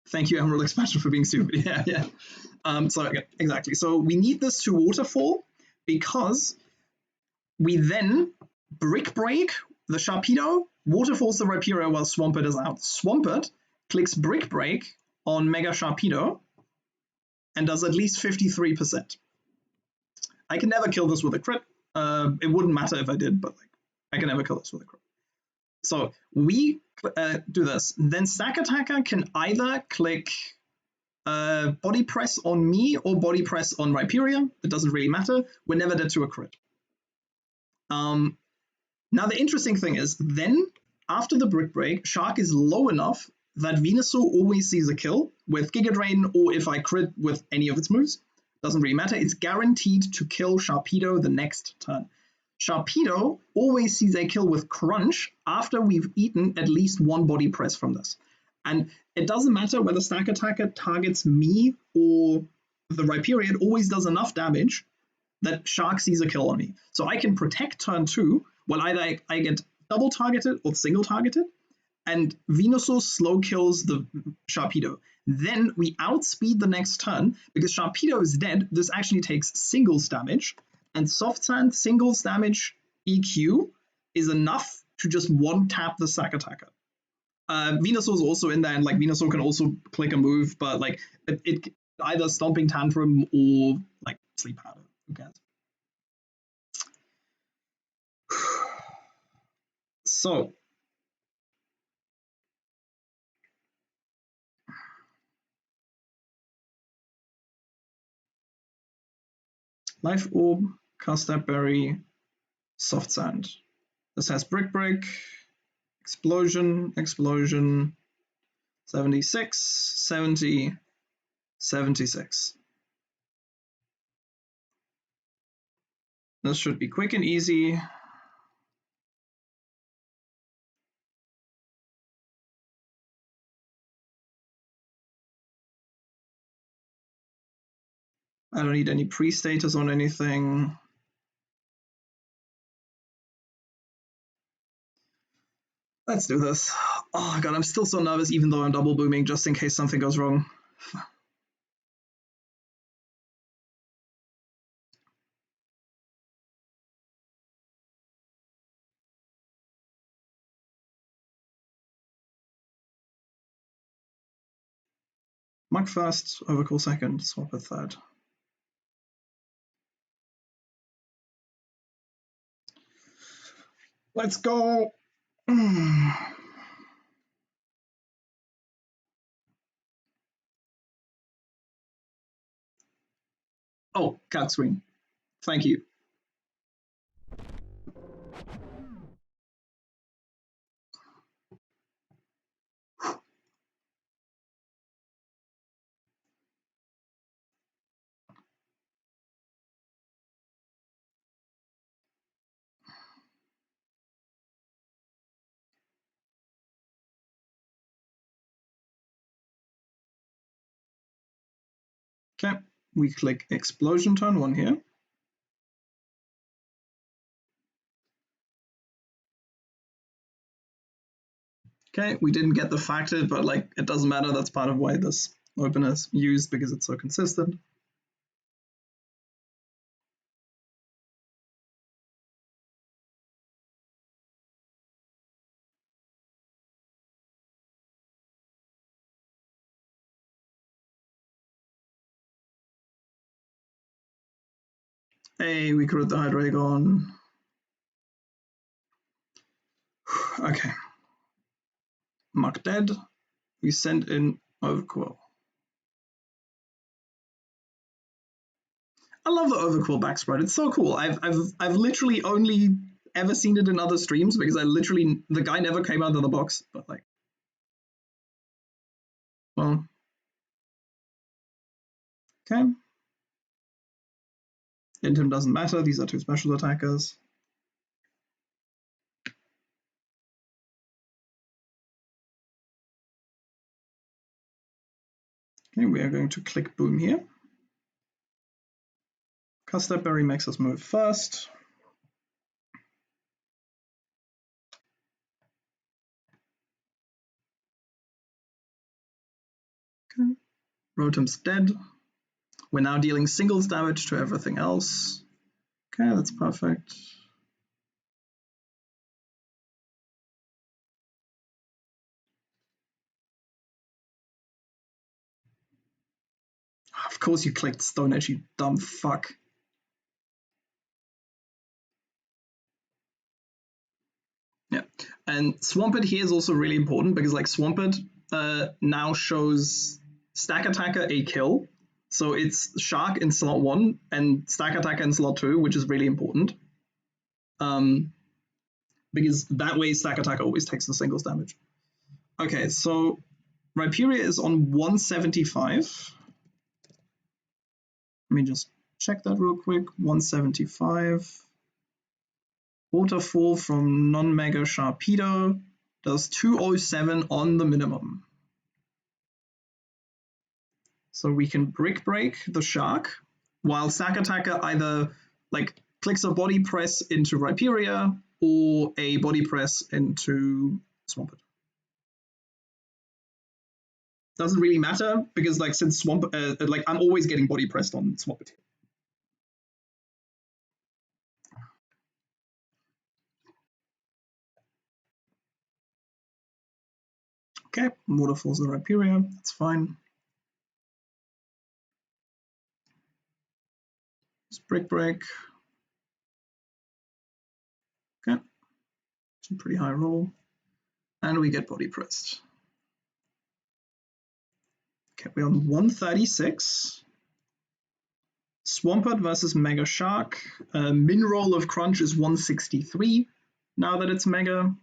Thank you, Emerald Expansion, for being stupid. Yeah. So exactly. So we need this to waterfall because we then Brick Break the Sharpedo, waterfalls the Rhyperior while Swampert is out. Swampert clicks Brick Break on Mega Sharpedo and does at least 53%. I can never kill this with a crit. It wouldn't matter if I did, but like I can never kill this with a crit. So we do this. Then Stack Attacker can either click Body Press on me or Body Press on Rhyperior. It doesn't really matter. We're never dead to a crit. Now the interesting thing is, then after the Brick Break, Shark is low enough that Venusaur always sees a kill with Giga Drain, or if I crit with any of its moves. Doesn't really matter. It's guaranteed to kill Sharpedo the next turn. Sharpedo always sees a kill with Crunch after we've eaten at least one Body Press from this. And it doesn't matter whether Stack Attacker targets me or the Rhyperior, it always does enough damage that Shark sees a kill on me. So I can protect turn 2, while either I get double targeted or single targeted, and Venusaur slow kills the Sharpedo. Then we outspeed the next turn, because Sharpedo is dead, this actually takes singles damage, and Soft Sand singles damage EQ is enough to just one-tap the Stack Attacker. Venusaur is also in there, and like Venusaur can also click a move, but like it either Stomping Tantrum or like Sleep Powder. Who cares? So Life Orb, Custard Berry, Soft Sand. This has Brick Break, Explosion, 76, 70, 76. This should be quick and easy. I don't need any pre-status on anything. Let's do this. Oh god, I'm still so nervous even though I'm double booming just in case something goes wrong. Mug first, Overcall second, Swap a third. Let's go! Oh, cat screen. Thank you. Okay, we click Explosion turn 1 here. Okay, we didn't get the factored, but like it doesn't matter. That's part of why this opener is used, because it's so consistent. Hey, we crit the Hydreigon. Okay. Muck dead. We send in Overquill. I love the Overquill backspread. It's so cool. I've literally only ever seen it in other streams because the guy never came out of the box. But like, well, okay. Intim doesn't matter. These are two special attackers. Okay, we are going to click Boom here. Custard Berry makes us move first. Rotom's dead. We're now dealing singles damage to everything else. Okay, that's perfect. Of course you clicked Stone Edge, you dumb fuck. Yeah, and Swampert here is also really important because like Swampert now shows Stack Attacker a kill. So it's Shark in slot 1 and Stack Attacker in slot 2, which is really important. Because that way Stack Attacker always takes the singles damage. Okay, so Rhyperior is on 175. Let me just check that real quick. 175. Waterfall from non-mega Sharpedo does 207 on the minimum. So we can Brick Break the Shark, while Stack Attacker either like clicks a body press into Rhyperior or a body press into Swampert. Doesn't really matter because like since like I'm always getting body pressed on Swampert. Okay, Waterfall's the Rhyperior, that's fine. Just Brick Break. Okay, it's a pretty high roll. And we get body pressed. Okay, we're on 136. Swampert versus Mega Shark. Min roll of Crunch is 163 now that it's Mega.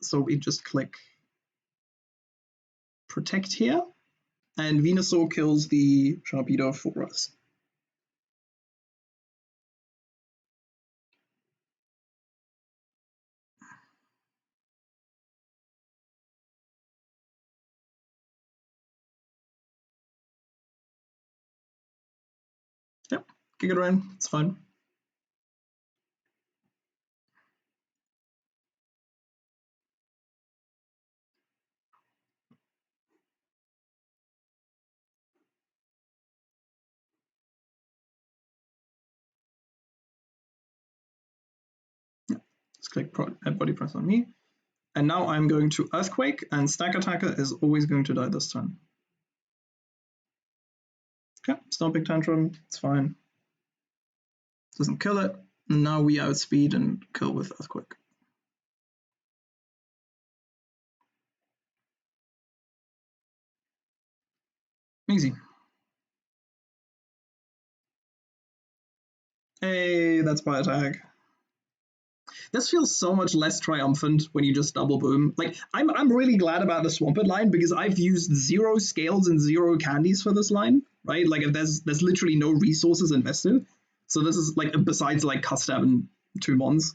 So we just click Protect here. And Venusaur kills the Sharpedo for us. Yep, Giga Drain, it's fine. Just click Body Press on me. And now I'm going to Earthquake, and Stack Attacker is always going to die this turn. Okay, Stomping Tantrum, it's fine. Doesn't kill it. And now we outspeed and kill with Earthquake. Easy. Hey, that's Bio Tag. This feels so much less triumphant when you just double boom. Like, I'm really glad about the Swampert line because I've used 0 scales and 0 candies for this line, right? Like, there's literally no resources invested. So this is like besides like custom and 2 mons.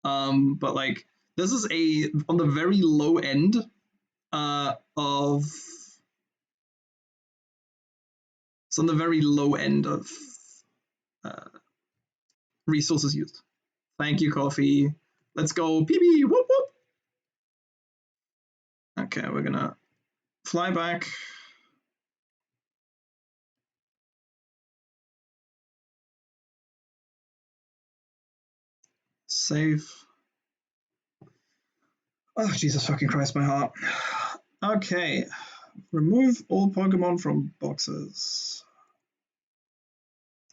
But like this is on the very low end of it's on the very low end of resources used. Thank you, Coffee. Let's go, PB, whoop whoop. Okay, we're gonna fly back. Save. Oh, Jesus fucking Christ, my heart. Okay, remove all Pokemon from boxes.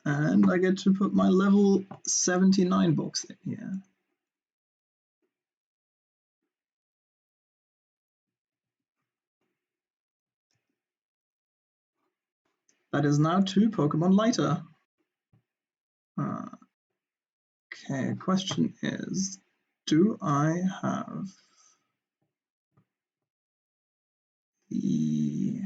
And I get to put my level 79 box in here. That is now 2 Pokemon lighter. Okay, question is, do I have the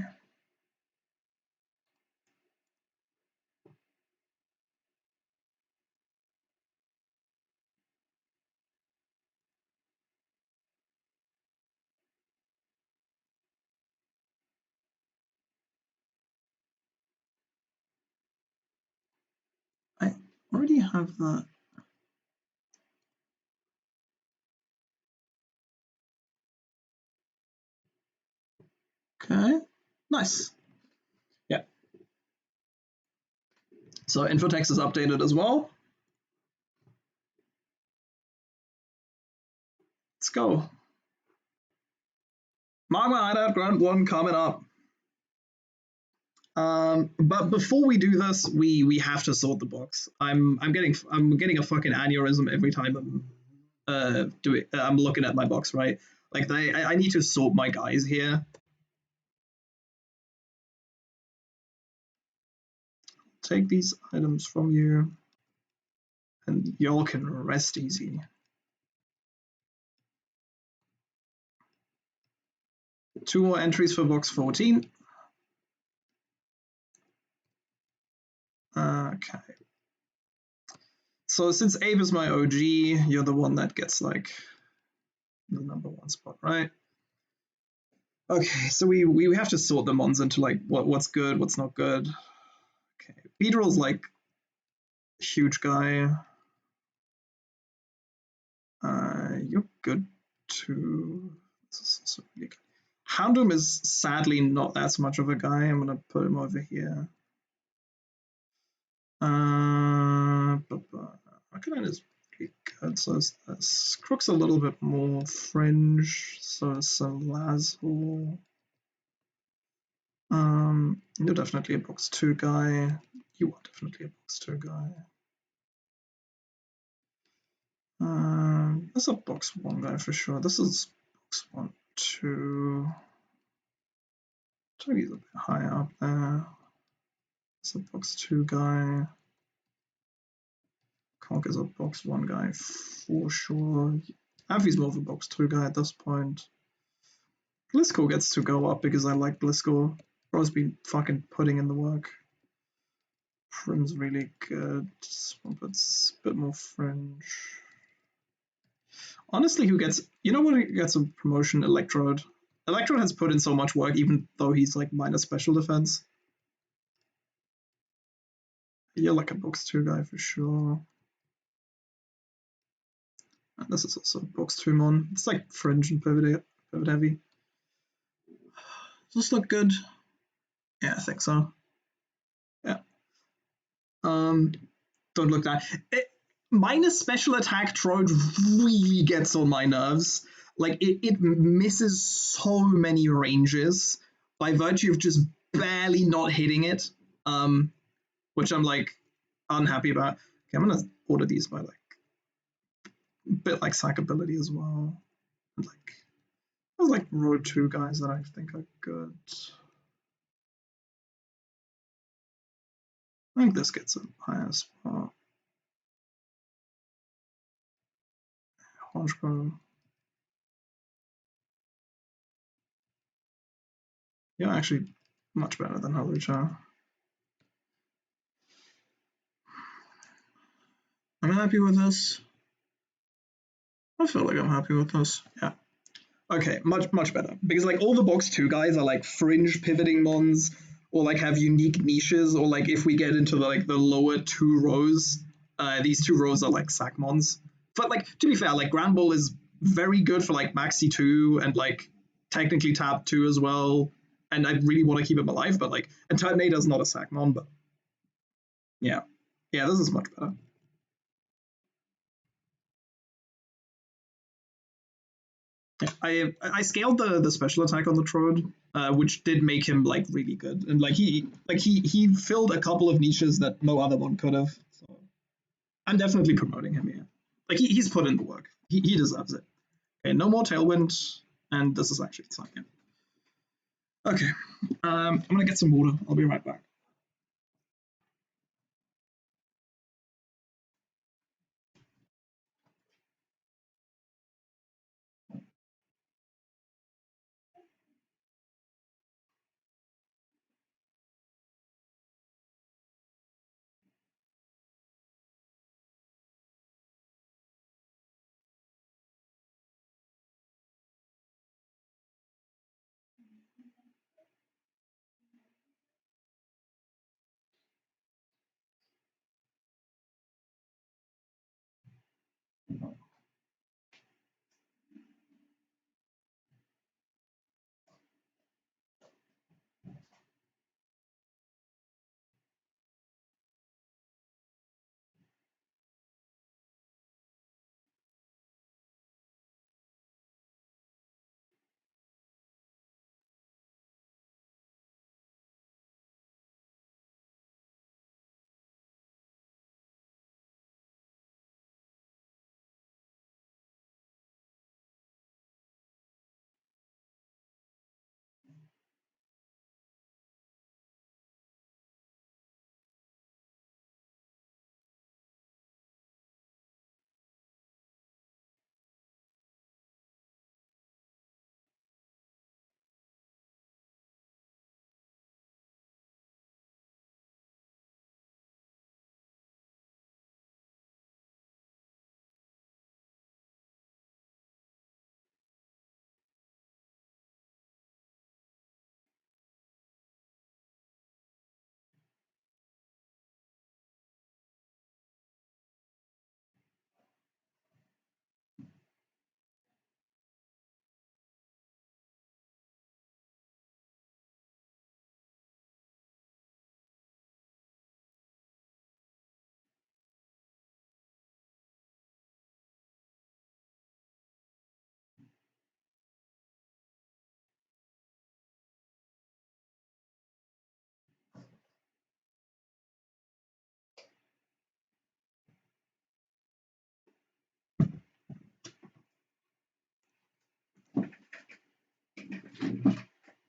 I already have that. Okay, nice. So infotext is updated as well. Let's go. Magma Hideout Ground 1 coming up. But before we do this, we have to sort the box. I'm getting a fucking aneurysm every time I'm looking at my box, right? Like I need to sort my guys here. Take these items from you, and y'all can rest easy. Two more entries for box 14. Okay. So since Abe is my OG, you're the one that gets like the #1 spot, right? Okay, so we have to sort the mons into like what's good, what's not good. Okay, Beedrill's like huge guy. You're good too. This is also really good. Houndoom is sadly not as much of a guy. I'm gonna put him over here. Arcanine is pretty good. So is Crook's a little bit more fringe. So is Salazzle. You're definitely a box 2 guy. You are definitely a box 2 guy. This is a box 1 guy for sure. This is box 1, 2. Toby's a bit higher up there. It's a box 2 guy. Conk is a box 1 guy for sure. Avi's more of a box 2 guy at this point. Blisco gets to go up because I like Blisco. Bro's been fucking putting in the work. Prim's really good. Swampet's a bit more fringe. Honestly, who gets... You know what gets a promotion? Electrode. Electrode has put in so much work even though he's like minus special defense. You're like a box 2 guy for sure. And this is also box 2 mon. It's like fringe and pivot heavy. Does this look good? Yeah, I think so. Yeah. Don't look that. Minus special attack Troid really gets on my nerves. Like it misses so many ranges by virtue of just barely not hitting it. Which I'm like unhappy about. Okay, I'm gonna order these by like a bit like sackability as well. And like there's like road 2 guys that I think are good. I think this gets a higher spot. Honchbro. Yeah, actually much better than Halucha. I'm happy with this. I feel like I'm happy with this. Yeah. Okay, much better. Because like all the box 2 guys are like fringe pivoting mons or like have unique niches, or like if we get into the lower 2 rows, these 2 rows are like sack mons. But like to be fair, like Grand Ball is very good for like Maxi 2 and like technically Tab 2 as well. And I really want to keep him alive, but like and Tate is not a sack mon, but yeah. Yeah, this is much better. I scaled the special attack on the Troad, which did make him like really good, and like he filled a couple of niches that no other one could have. So I'm definitely promoting him here. Like he's put in the work. He deserves it. Okay, no more Tailwind, and this is actually fine. Okay, I'm gonna get some water. I'll be right back.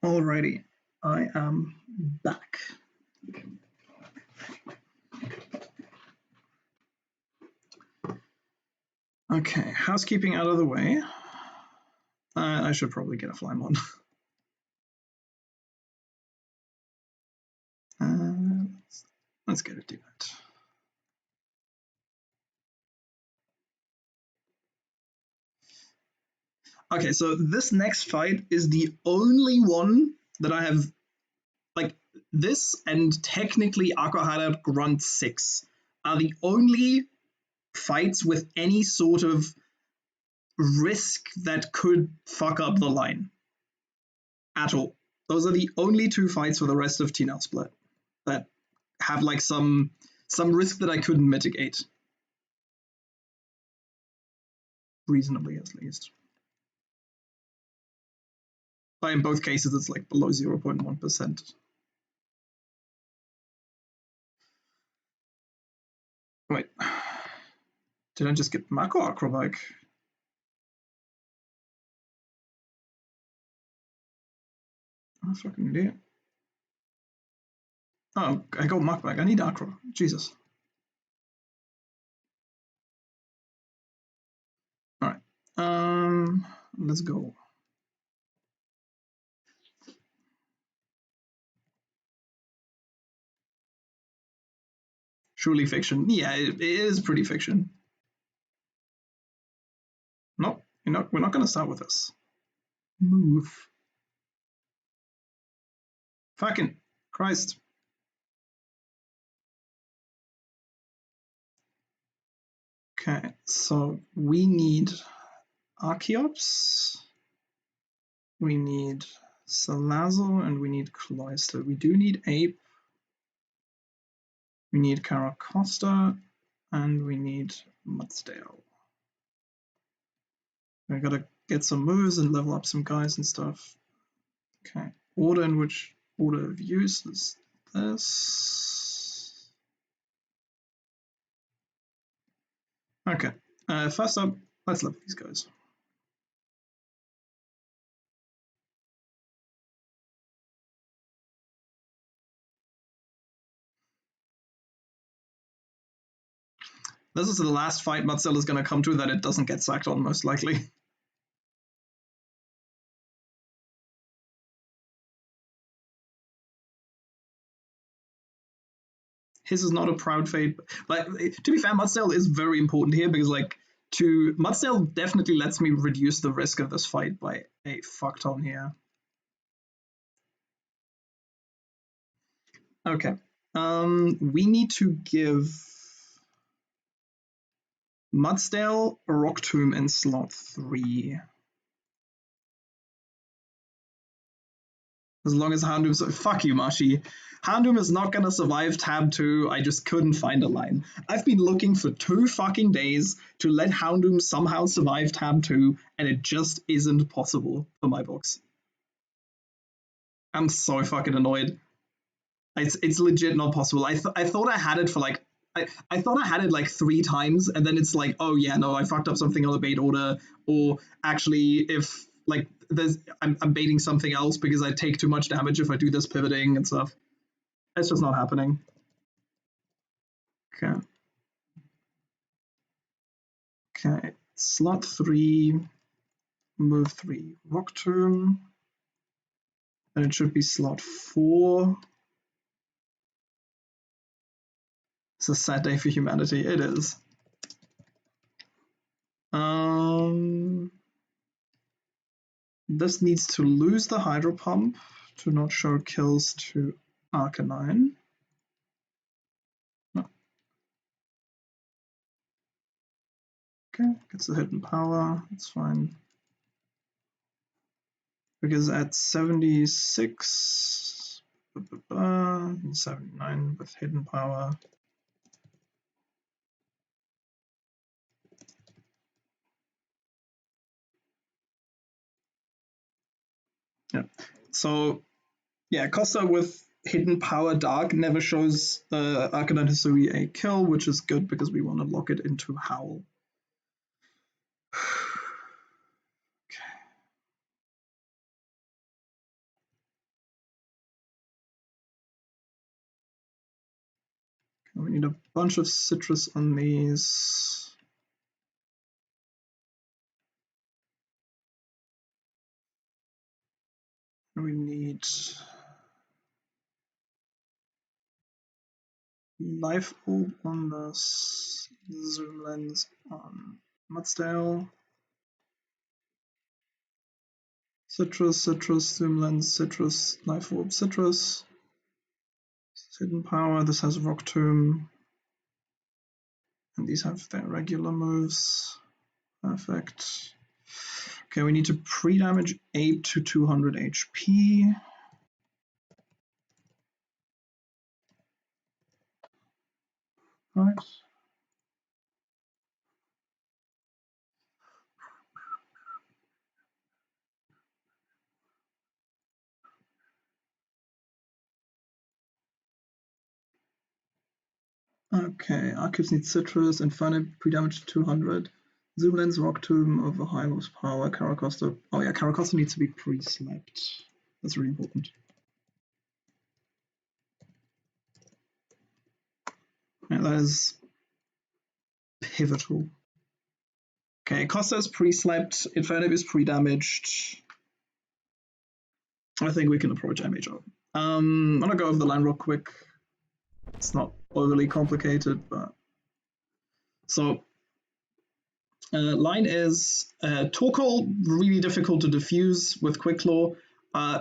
Alrighty, I am back. Okay, housekeeping out of the way. I should probably get a fly mod. Let's get it do that. Okay, so this next fight is the only one that I have, like, this and technically Aquahada Grunt 6 are the only fights with any sort of risk that could fuck up the line at all. Those are the only two fights for the rest of T-Now Split that have like some risk that I couldn't mitigate. Reasonably, at least. But in both cases, it's like below 0.1%. Wait. Did I just get Mako Acrobike? Oh, fucking idiot. Oh, I got Mako. I need Acro. Jesus. Alright. Let's go. Truly fiction. Yeah, it is pretty fiction. Nope, we're not going to start with this. Move. Fucking Christ. Okay, so we need Archeops, we need Salazzle, and we need Cloyster. We do need Ape, we need Caracosta, and we need Mudsdale. I gotta get some moves and level up some guys and stuff. Okay, order in which order of use is this. Okay, first up, let's level these guys. This is the last fight Mudsdale is going to come to that it doesn't get sacked on, most likely. His is not a proud fate, but to be fair, Mudsdale is very important here because, like, Mudsdale definitely lets me reduce the risk of this fight by a fuck ton here. Okay, we need to give Mudsdale a Rock Tomb in slot 3. As long as Houndoom's... Fuck you, Mashi. Houndoom is not gonna survive tab 2, I just couldn't find a line. I've been looking for 2 fucking days to let Houndoom somehow survive tab 2, and it just isn't possible for my books. I'm so fucking annoyed. It's legit not possible. I thought I had it for like... I thought I had it like 3 times, and then it's like, oh yeah, no, I fucked up something on the bait order, or actually if... like I'm baiting something else because I take too much damage if I do this pivoting and stuff. It's just not happening. Okay. Okay. Slot 3, move 3, Rock Tomb. And it should be slot 4. It's a sad day for humanity. It is. This needs to lose the Hydro Pump to not show kills to Arcanine. No. Okay, gets the hidden power. That's fine. Because at 76, 79 with hidden power. Yeah. So yeah, Costa with hidden power dark never shows Arcanine Hisui a kill, which is good because we want to lock it into Howl. Okay. We need a bunch of citrus on these. We need life orb on this, zoom lens on Mudsdale. Citrus, citrus, zoom lens, citrus, life orb, citrus. Hidden power, this has rock tomb. And these have their regular moves. Perfect. Okay, we need to pre-damage 8 to 200 HP. Right. Okay, Archives need citrus, Infinite pre-damage to 200. Zoom lens, rock tomb of a high power, Caracosta. Oh yeah, Caracosta needs to be pre-slept. That's really important. Yeah, that is pivotal. Okay, Costa is pre-slept, Infinite is pre-damaged. I think we can approach MHO. I'm gonna go over the line real quick. It's not overly complicated, but so line is Torkoal, really difficult to defuse with Quick Claw.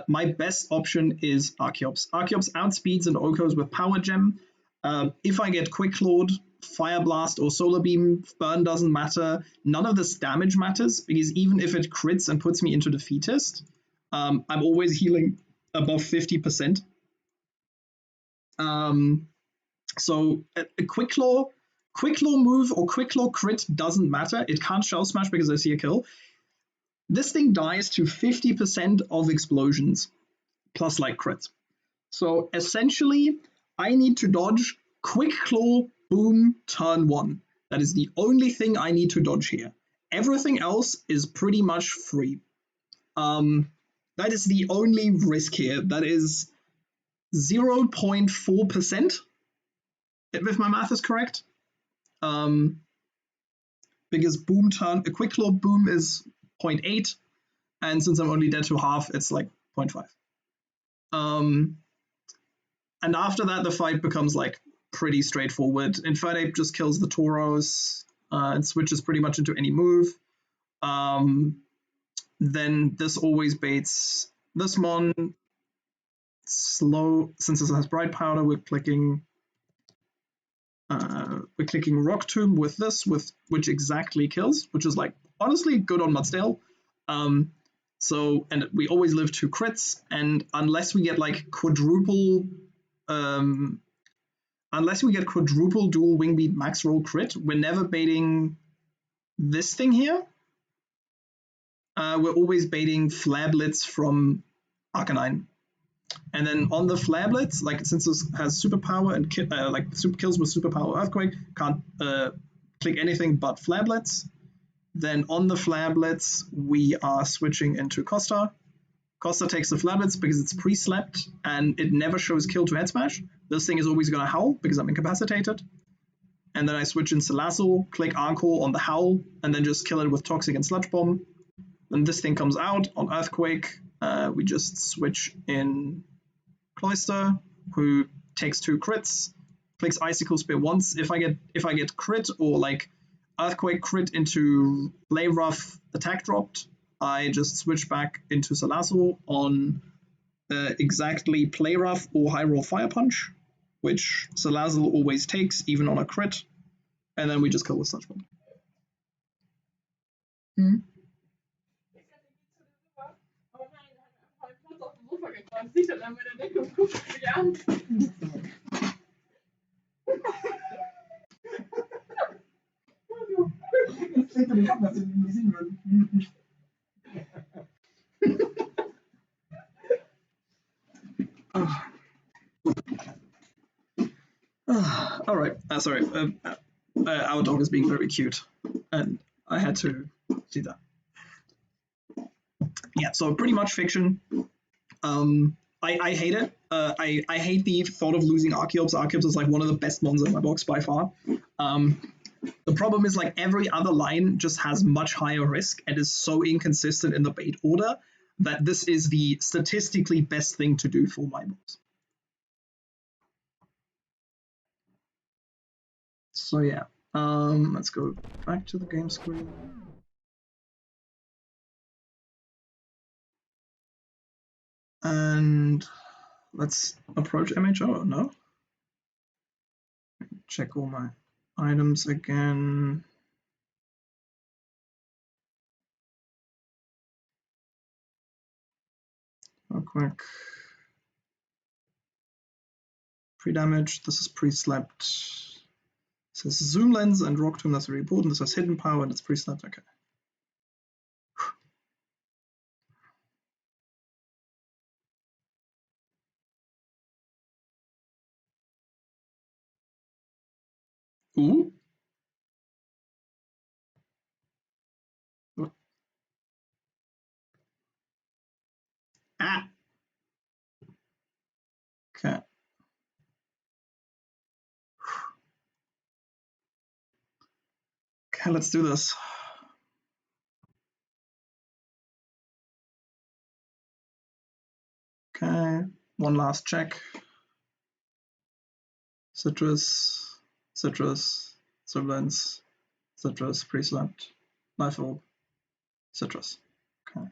My best option is Archeops. Archeops outspeeds and Okos with Power Gem. If I get Quick Clawed, Fire Blast or Solar Beam, Burn doesn't matter. None of this damage matters, because even if it crits and puts me into Defeatist, I'm always healing above 50%. So a Quick Claw move or Quick Claw crit doesn't matter. It can't Shell Smash because I see a kill. This thing dies to 50% of explosions, plus like crits. So essentially, I need to dodge Quick Claw, boom, turn 1. That is the only thing I need to dodge here. Everything else is pretty much free. That is the only risk here. That is 0.4%, if my math is correct. Because boom turn, a Quick Claw boom is 0.8, and since I'm only dead to half, it's like 0.5. And after that, the fight becomes like pretty straightforward. Infernape just kills the Tauros and switches pretty much into any move. Then this always baits this mon. Slow, since this has Bright Powder, we're clicking Rock Tomb with this, which exactly kills, which is like honestly good on Mudsdale. So, and we always live 2 crits, and unless we get like quadruple dual Wingbeat max roll crit, we're never baiting this thing here. We're always baiting Flare Blitz from Arcanine. And then on the Flare Blitz, like since this has superpower and like super kills with superpower Earthquake, can't click anything but Flare Blitz. Then on the Flare Blitz, we are switching into Costa. Costa takes the Flare Blitz because it's pre-slept and it never shows kill to head smash. This thing is always going to howl because I'm incapacitated. And then I switch in Salazzle, click Encore on the howl, and then just kill it with Toxic and Sludge Bomb. Then this thing comes out on Earthquake. We just switch in Cloyster, who takes 2 crits, clicks Icicle Spear once. If I get crit or like Earthquake crit into Play Rough attack dropped, I just switch back into Salazzle on exactly Play Rough or High Roll Fire Punch, which Salazzle always takes, even on a crit, and then we just kill with Sludge Bomb. Sieht dann an meiner Decke und guckt mich an. All right. Sorry. Our dog is being very cute, and I had to see that. Yeah. So pretty much fiction. I hate it. I hate the thought of losing Archeops. Archeops is like one of the best mons in my box by far. The problem is like every other line just has much higher risk and is so inconsistent in the bait order that this is the statistically best thing to do for my box. So yeah, let's go back to the game screen. And let's approach MHO, no? Check all my items again. Real quick. Pre-damage, this is pre-slept. This is zoom lens and rock tomb, that's very important. This has hidden power and it's pre-slept, okay. Ooh. Ah. Okay. Okay, let's do this. Okay, one last check. Citrus, citrus, Siblings, citrus, pre-slept, life orb, citrus. Okay.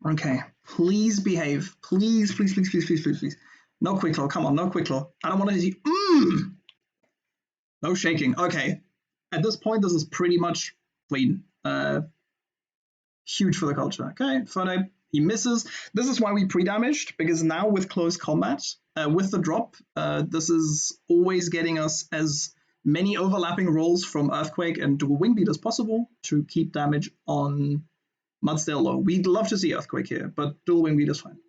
Okay, please behave. Please, please, please, please, please, please, please. No quick claw, come on, no quick claw. I don't want to see. No shaking. Okay. At this point, this is pretty much clean. Huge for the culture. Okay, Fernite, he misses. This is why we pre-damaged, because now with close combat, with the drop, this is always getting us as many overlapping rolls from Earthquake and Dual Wingbeat as possible to keep damage on Mudsdale low. We'd love to see Earthquake here, but Dual Wingbeat is fine.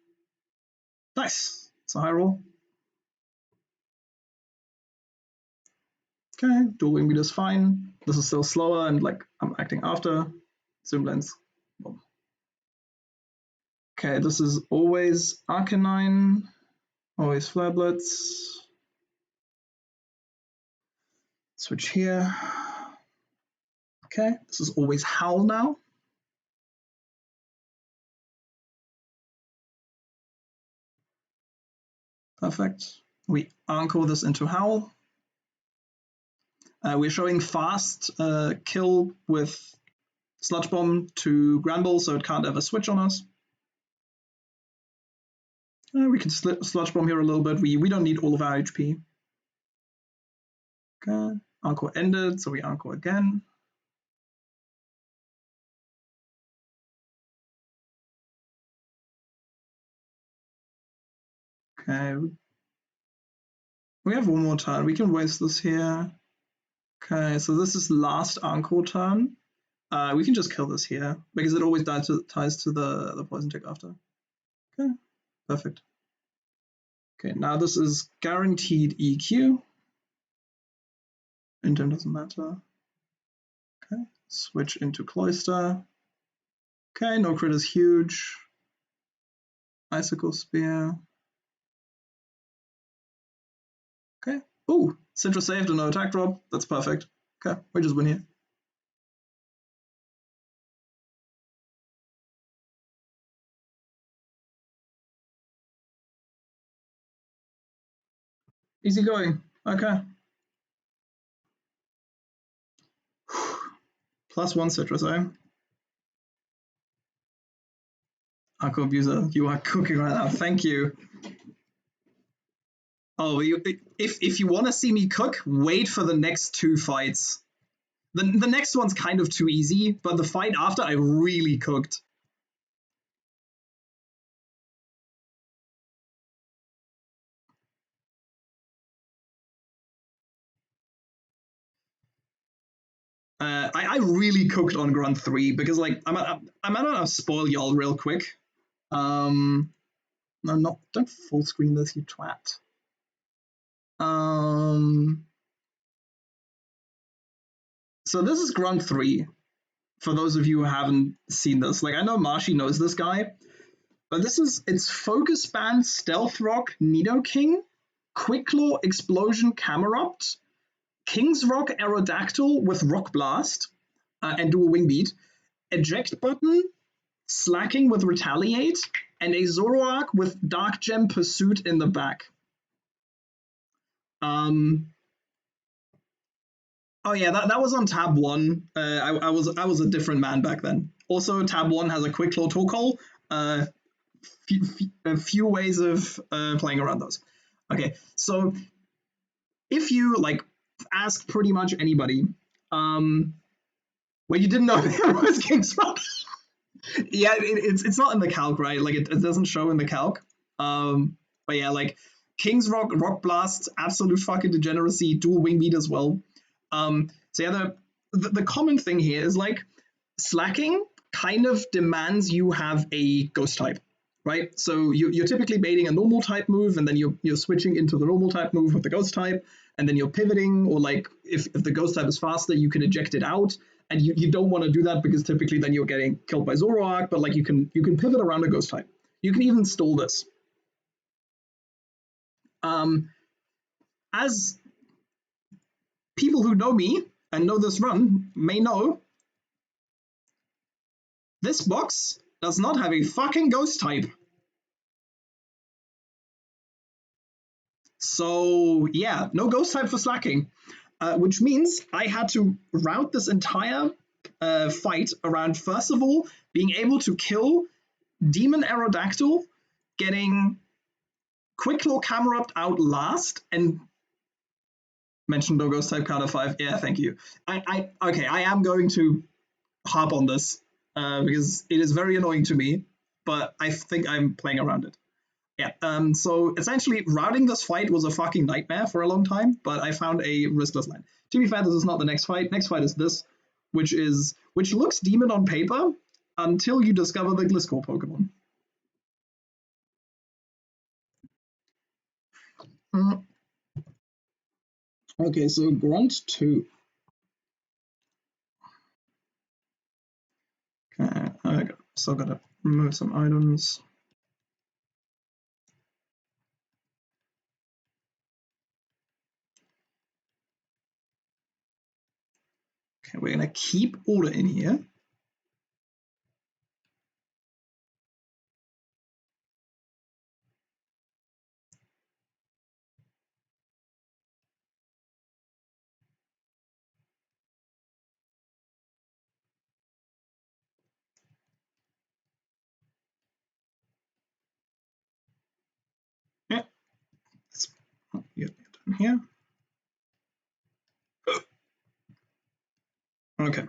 Nice. It's a high roll. Okay, Dual Wingbeat is fine. This is still slower and like I'm acting after. Zoom lens. Boom. Okay, this is always Arcanine, always Flare Blitz. Switch here. Okay, this is always Howl now. Perfect. We encore this into Howl. We're showing fast kill with Sludge Bomb to Granbull, so it can't ever switch on us. We can Sludge Bomb here a little bit. We don't need all of our HP. Okay, encore ended, so we encore again. Okay, we have one more turn. We can waste this here. Okay, so this is last encore turn. We can just kill this here because it always ties to the poison tick after. Okay, perfect. Okay, now this is guaranteed EQ. Intent doesn't matter. Okay, switch into Cloister. Okay, no crit is huge. Icicle Spear. Okay. Ooh, Sintra saved and no attack drop. That's perfect. Okay, we just win here. Easy going. Okay. +1 citrus, eh? Uncle Abuser, you are cooking right now. Thank you. Oh, if you want to see me cook, wait for the next two fights. The next one's kind of too easy, but the fight after, I really cooked. I really cooked on Grunt 3 because like I'm gonna spoil y'all real quick. No, don't full screen this, you twat. So this is Grunt 3. For those of you who haven't seen this, like I know Marshy knows this guy, but it's Focus Band, Stealth Rock, Nidoking, Quicklaw, Explosion, Camerupt, King's Rock, Aerodactyl with Rock Blast and Dual Wing Beat, Eject Button, Slacking with Retaliate, and a Zoroark with Dark Gem Pursuit in the back. Oh yeah, that was on tab 1. I was a different man back then. Also, tab 1 has a Quicklaw Torkoal. A few ways of playing around those. Okay, so if you like ask pretty much anybody, well, you didn't know there was King's Rock. Yeah, it's not in the calc, right? Like it doesn't show in the calc. But yeah, like King's Rock, Rock Blast, absolute fucking degeneracy, dual wing beat as well. So yeah, the common thing here is like slacking kind of demands you have a ghost type, right? So you're typically baiting a normal type move, and then you're switching into the normal type move with the ghost type, and then you're pivoting, or like if the ghost type is faster, you can eject it out. And you don't want to do that because typically then you're getting killed by Zoroark, but like you can pivot around a ghost type. You can even stall this. As people who know me and know this run may know, this box does not have a fucking ghost type. So yeah, no ghost type for slacking, which means I had to route this entire fight around, first of all, being able to kill Demon Aerodactyl, getting Quicklaw Camerupt out last, and mentioned no ghost type counter 5. Yeah, thank you. I am going to harp on this because it is very annoying to me, but I think I'm playing around it. Yeah, so essentially routing this fight was a fucking nightmare for a long time, but I found a riskless line. To be fair, this is not the next fight. Next fight is this, which looks demon on paper until you discover the Gliscor Pokemon. Okay, so Grunt 2. Okay, I still gotta remove some items. Okay, we're gonna keep order in here. Yeah, let's get it done here. Okay.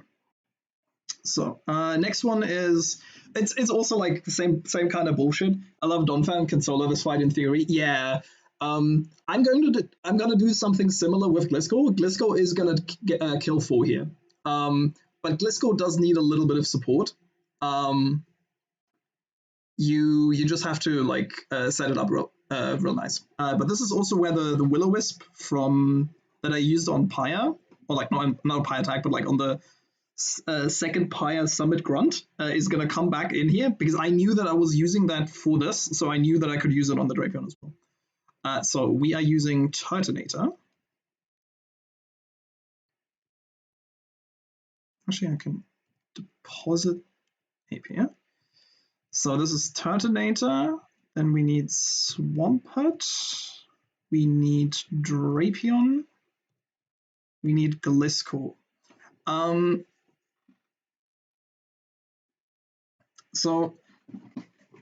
So next one is it's also like the same kind of bullshit. I love Donphan can solo this fight in theory. Yeah. I'm gonna do something similar with Gliscor. Gliscor is gonna get kill 4 here. But Gliscor does need a little bit of support. You just have to like set it up real nice. But this is also where the Will-O-Wisp from that I used on Pyre, or like not Pyre attack, but like on the second Pyre Summit Grunt is going to come back in here because I knew that I was using that for this, so I knew that I could use it on the Drapion as well. So we are using Turtonator. Actually, I can deposit AP. So this is Turtonator. Then we need Swampert. We need Drapion. We need Gliscor. So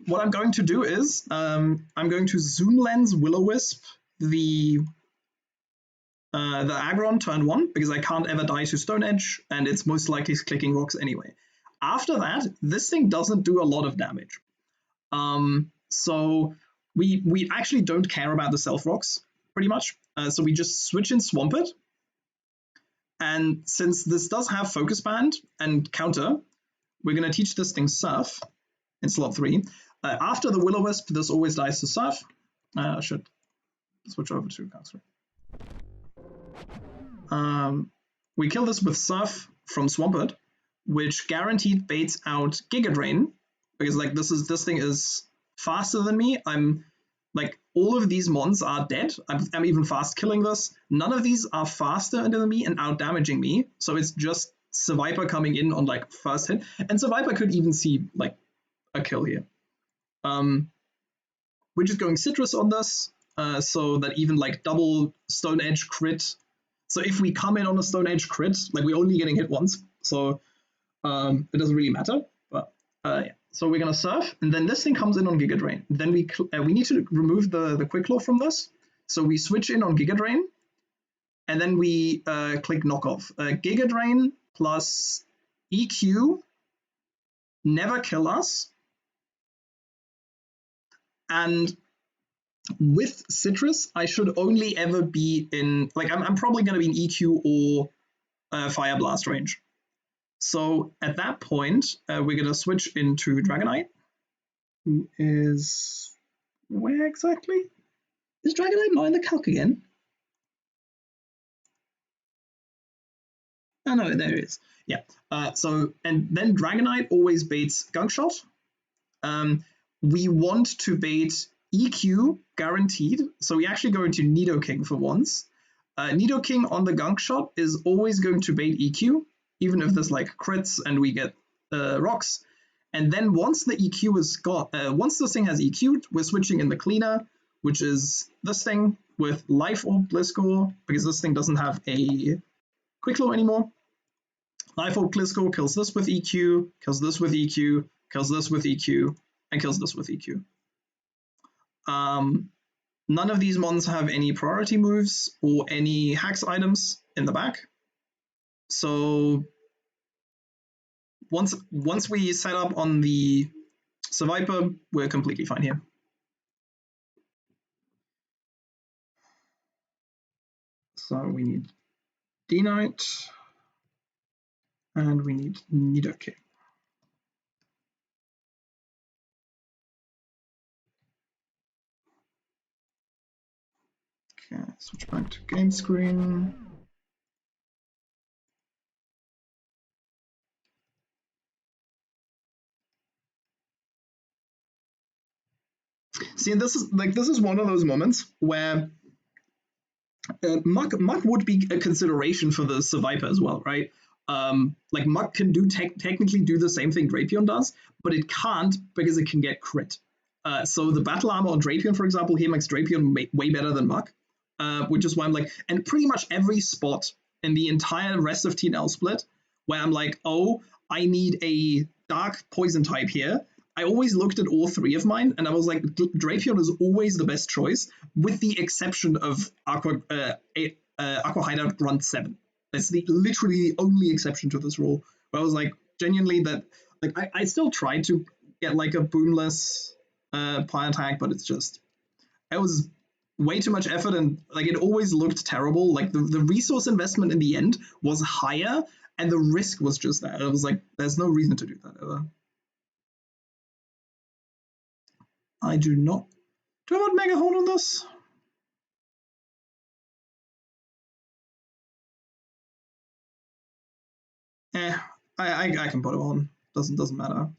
what I'm going to do is I'm going to Zoom Lens Will-O-Wisp the Aggron turn 1 because I can't ever die to Stone Edge and it's most likely clicking rocks anyway. After that, this thing doesn't do a lot of damage. So we actually don't care about the Self Rocks pretty much. So we just switch in Swampert. And since this does have Focus Band and Counter, we're going to teach this thing Surf in slot 3. After the Will-O-Wisp, this always dies to Surf. I should switch over to Counter. We kill this with Surf from Swampert, which guaranteed baits out Giga Drain, because like this thing is faster than me. I'm like all of these mons are dead. I'm even fast killing this. None of these are faster than me and out damaging me. So it's just Survivor coming in on like first hit, and Survivor could even see like a kill here. We're just going Citrus on this, so that even like double Stone Edge crit. So if we come in on a Stone Edge crit, like we're only getting hit once, so it doesn't really matter. But yeah. So we're gonna Surf, and then this thing comes in on Giga Drain. Then we need to remove the Quick Claw from this, so we switch in on Giga Drain, and then we click Knockoff. Giga Drain plus EQ, never kill us, and with Citrus, I should only ever be in, like, I'm probably going to be in EQ or Fire Blast range. So at that point, we're going to switch into Dragonite, who is, where exactly? Is Dragonite not in the calc again? Oh no, there it is. Yeah. And then Dragonite always baits Gunk Shot. We want to bait EQ guaranteed, so we actually go into Nidoking for once. Nidoking on the Gunk Shot is always going to bait EQ, even if there's like crits and we get rocks. And then once the EQ is got, once this thing has EQ'd, we're switching in the cleaner, which is this thing with Life Orb Gliscor, because this thing doesn't have a Quick Claw anymore. Life Orb Gliscor kills this with EQ, kills this with EQ, kills this with EQ, and kills this with EQ. None of these mons have any priority moves or any hacks items in the back. So once we set up on the Survivor, we're completely fine here. So we need D-Knight, and we need Nidoking. Okay, switch back to game screen. See, and this is one of those moments where Muck would be a consideration for the Survivor as well, right? Like Muck can technically do the same thing Drapion does, but it can't because it can get crit. So the battle armor on Drapion, for example, here makes Drapion way better than Muck, which is why I'm like, and pretty much every spot in the entire rest of TNL split where I'm like, oh, I need a dark poison type here. I always looked at all three of mine, and I was like, Drapion is always the best choice, with the exception of Aqua Hideout Grunt 7. That's literally the only exception to this rule. Where I was like, genuinely, that like I still tried to get like a boomless plant attack, but it was way too much effort, and like it always looked terrible. Like the resource investment in the end was higher, and the risk was just that. I was like, there's no reason to do that ever. I do not. Do I want Mega Horn on this? I can put it on. Doesn't matter.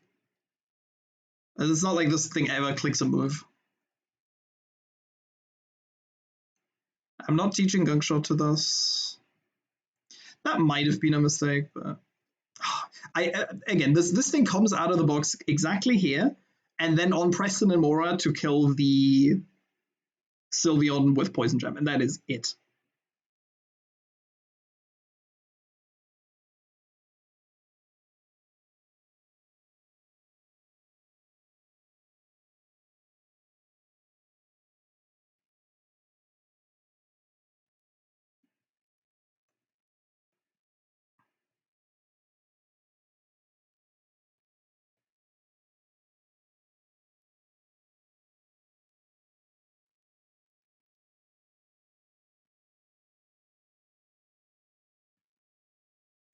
It's not like this thing ever clicks a move. I'm not teaching Gunk Shot to this. That might have been a mistake, but again, this thing comes out of the box exactly here, and then on Preston and Mora to kill the Sylveon with Poison Gem, and that is it.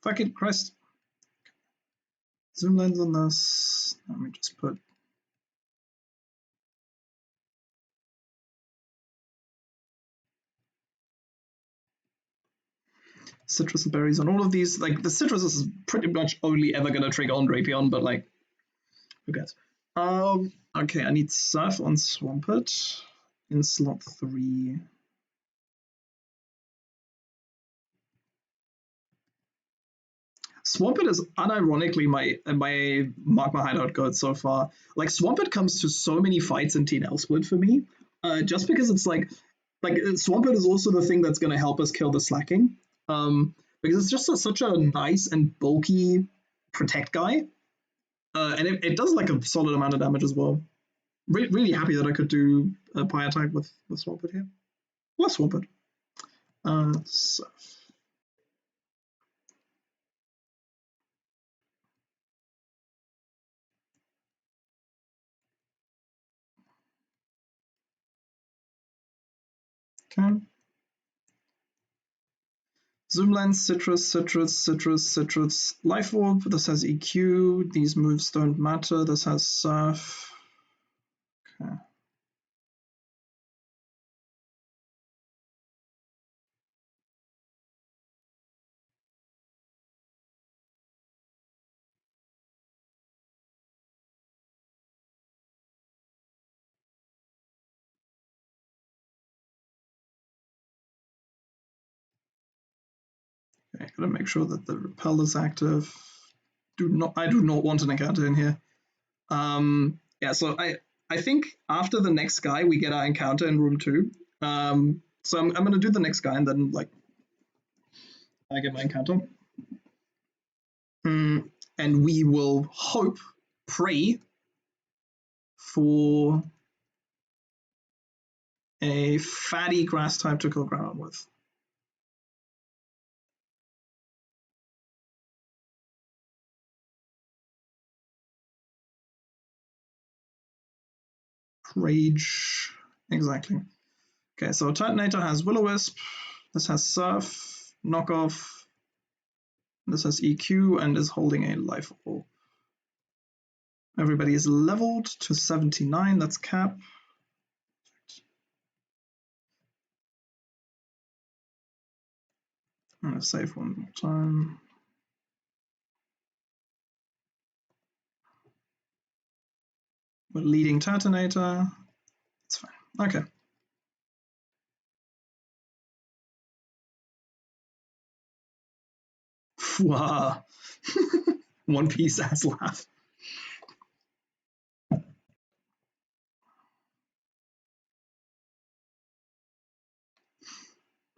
Fuck it, Crest. Zoom lens on this. Let me just put. citrus and berries on all of these. Like the citrus is pretty much only ever gonna trigger on Drapion, but like, who cares? Okay, I need Surf on Swampert in slot 3. Swampert is unironically my Magma Hideout goat so far. Like Swampert comes to so many fights in Teen Elsplit for me, just because it's like Swampert is also the thing that's going to help us kill the slacking, because it's just such a nice and bulky protect guy, and it does like a solid amount of damage as well. Really happy that I could do a pie attack with Swampert here. Less Swampert. So. Okay. Zoom lens, citrus, citrus, citrus, citrus, life orb. This has EQ. These moves don't matter. This has surf. Okay. Okay, gotta make sure that the repel is active. I do not want an encounter in here. Yeah, so I think after the next guy we get our encounter in room 2. So I'm gonna do the next guy and then like I get my encounter. And we will pray for a fatty grass type to kill ground with. Rage, exactly. Okay, so Titanator has Will-O-Wisp, this has Surf, Knockoff, this has EQ, and is holding a Life Orb. Everybody is leveled to 79, that's cap. I'm gonna save one more time. We're leading Titanator, it's fine, okay. Wow. One Piece ass laugh.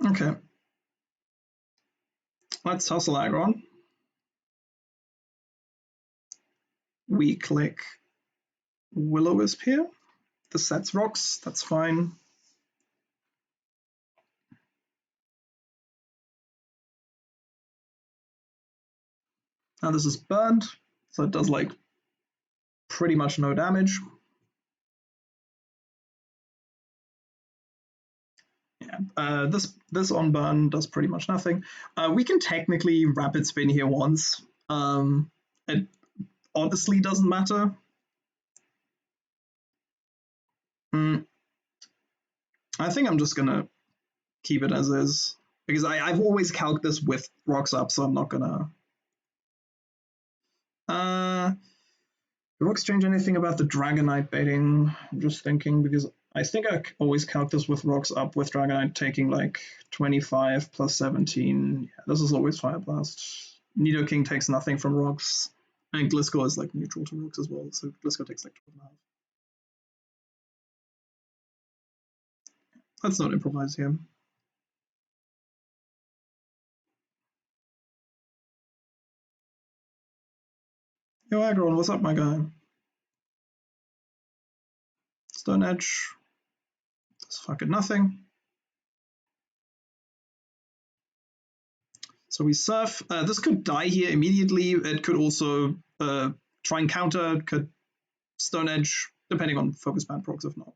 Okay. Let's hustle Aggron. We click Will-O-Wisp here. This sets rocks, that's fine. Now this is burned, so it does like pretty much no damage. Yeah, this on burn does pretty much nothing. We can technically rapid spin here once. It honestly doesn't matter. I think I'm just gonna keep it as is because I've always calced this with rocks up, so I'm not gonna. Do rocks change anything about the Dragonite baiting? I'm just thinking because I think I always calc this with rocks up with Dragonite taking like 25 plus 17. Yeah, this is always Fire Blast. Nidoking takes nothing from rocks. And Gliscor is like neutral to rocks as well, so Gliscor takes like 12.5. Let's not improvise here. Yo, Aggron, what's up, my guy? Stone Edge. That's fucking nothing. So we surf. This could die here immediately. It could also try and counter, could Stone Edge, depending on Focus Band procs, if not.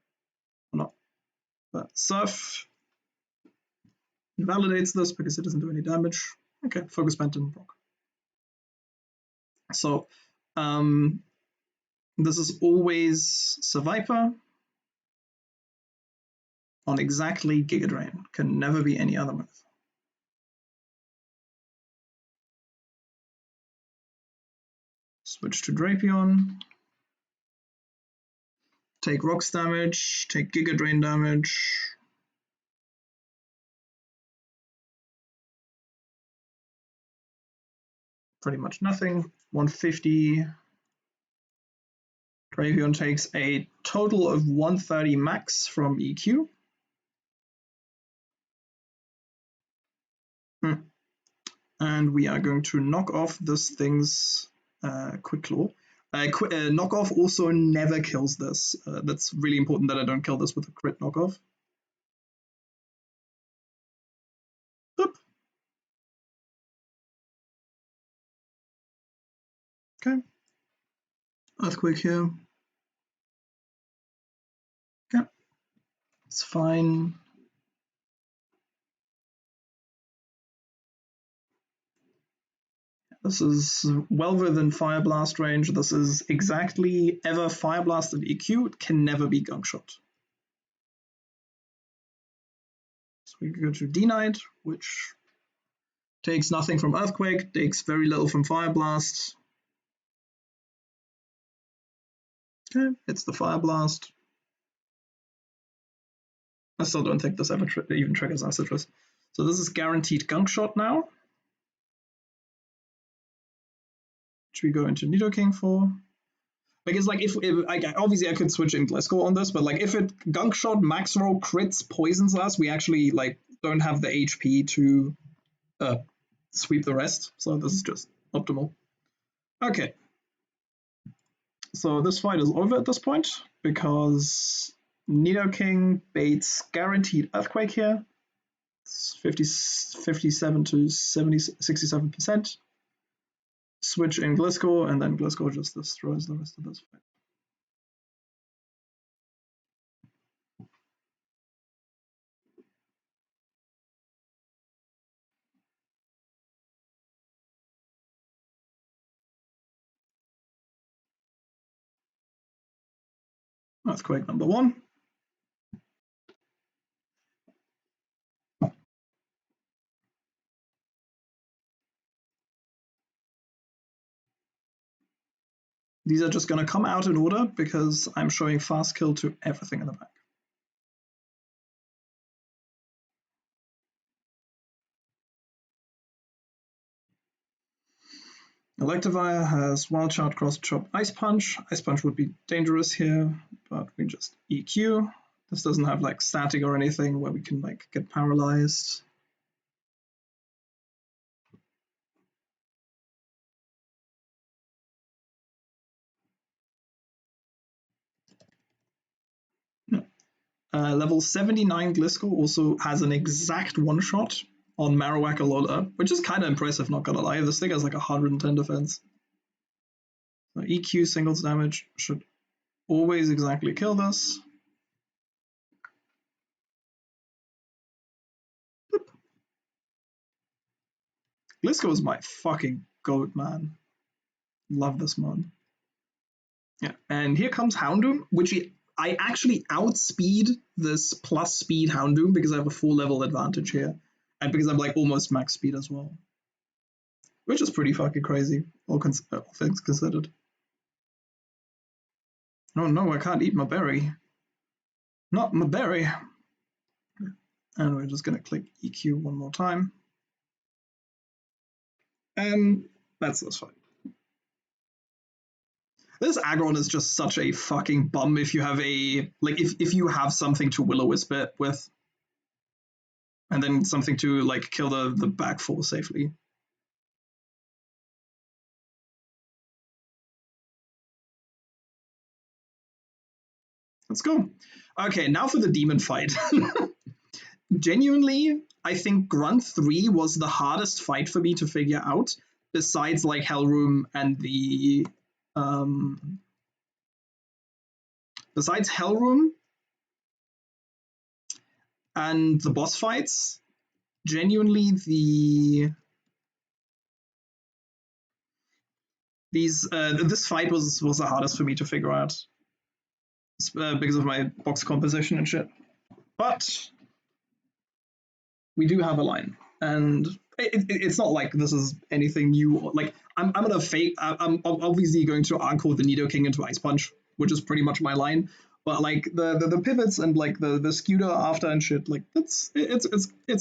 Or not. But surf invalidates this because it doesn't do any damage. Okay, Focus Band didn't proc. So this is always Survivor on exactly Giga Drain. Can never be any other move. Switch to Drapion. Take rocks damage, take Giga Drain damage. Pretty much nothing. 150. Drapion takes a total of 130 max from EQ. And we are going to knock off this thing's Quick Claw. Knockoff also never kills this. That's really important that I don't kill this with a crit knockoff. Boop. Okay. Earthquake here. Okay. It's fine. This is well within Fire Blast range. This is exactly ever Fire Blast and EQ. It can never be Gunk Shot. So we go to D-Knight, which takes nothing from Earthquake, takes very little from Fire Blast. Okay, it's the Fire Blast. I still don't think this ever even triggers Acid Twist. So this is guaranteed Gunk Shot now. Which we go into Nidoking for. Because like if obviously I could switch in Gliscor on this, but like if it Gunk Shot, Max Roll, crits, poisons us, we actually like don't have the HP to sweep the rest. So this is just optimal. Okay. So this fight is over at this point because Nidoking baits guaranteed Earthquake here. It's 57 to 67%. Switch in Gliscor, and then Gliscor just destroys the rest of this fight. Earthquake number 1. These are just going to come out in order because I'm showing fast kill to everything in the back. Electivire has Wild Charge, Cross Chop, Ice Punch. Ice Punch would be dangerous here, but we just EQ. This doesn't have like static or anything where we can like get paralyzed. Level 79 Gliscor also has an exact one-shot on Marowak Alola, which is kind of impressive, not gonna lie. This thing has like 110 defense. So EQ singles damage should always exactly kill this. Gliscor is my fucking goat, man. Love this mod. Yeah, and here comes Houndoom, which I actually outspeed this plus speed Houndoom because I have a 4-level advantage here, and because I'm like almost max speed as well, which is pretty fucking crazy, all things considered. Oh no, I can't eat my berry. Not my berry. And we're just gonna click EQ one more time, and that's this fight. This Aggron is just such a fucking bum if you have a if you have something to Will-O-Wisp it with, and then something to like kill the back 4 safely. Let's go. Okay, now for the demon fight. Genuinely, I think Grunt 3 was the hardest fight for me to figure out, besides like Hellroom and the besides Hellroom and the boss fights. Genuinely, this fight was the hardest for me to figure out because of my box composition and shit. But we do have a line, and it's not like this is anything new. Like I'm gonna fake. I'm obviously going to encore the Nido King into Ice Punch, which is pretty much my line. But like the pivots and like the scooter after and shit, like it's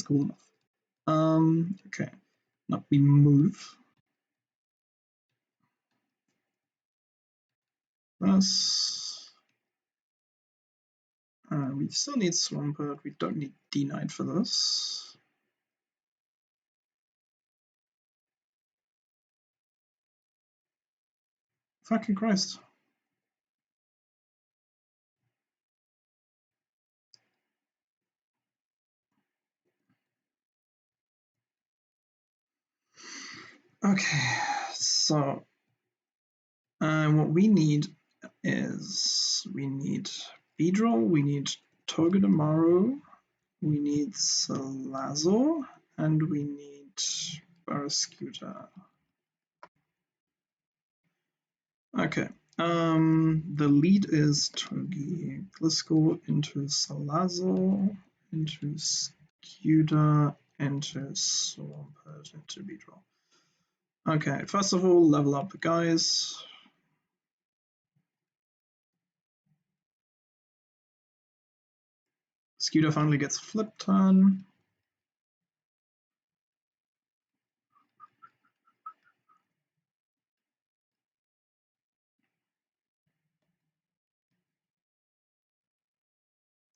cool enough. Okay. Now we move. This. We still need Swampert. We don't need D9 for this. Fucking Christ. Okay, so what we need is we need Beedrill, we need Togedemaru, we need Salazzle, and we need Barrascuda. Okay, the lead is Togi. Let's go into Salazzle, into Scuda, into Swampert, into Beedrill. Okay, first of all, level up the guys. Scuda finally gets flip turn.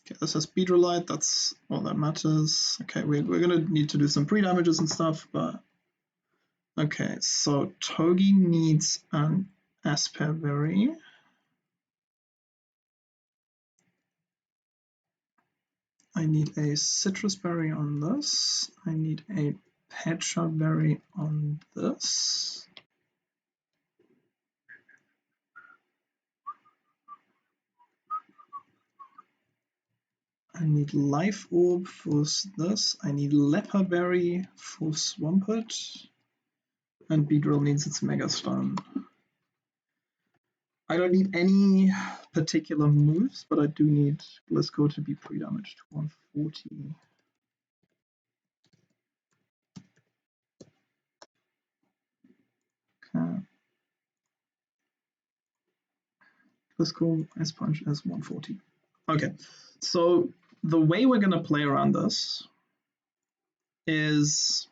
Okay, this has Beedrillite, that's all that matters. Okay, we're gonna need to do some pre-damages and stuff, but okay, so Togi needs an Asperberry. I need a Citrus Berry on this. I need a Pecha Berry on this. I need Life Orb for this. I need Leper Berry for Swampert. And Beedrill needs its Mega Stone. I don't need any particular moves, but I do need Gliscor to be pre-damaged to 140. Okay. Gliscor Ice Punch as 140. Okay, so the way we're going to play around this is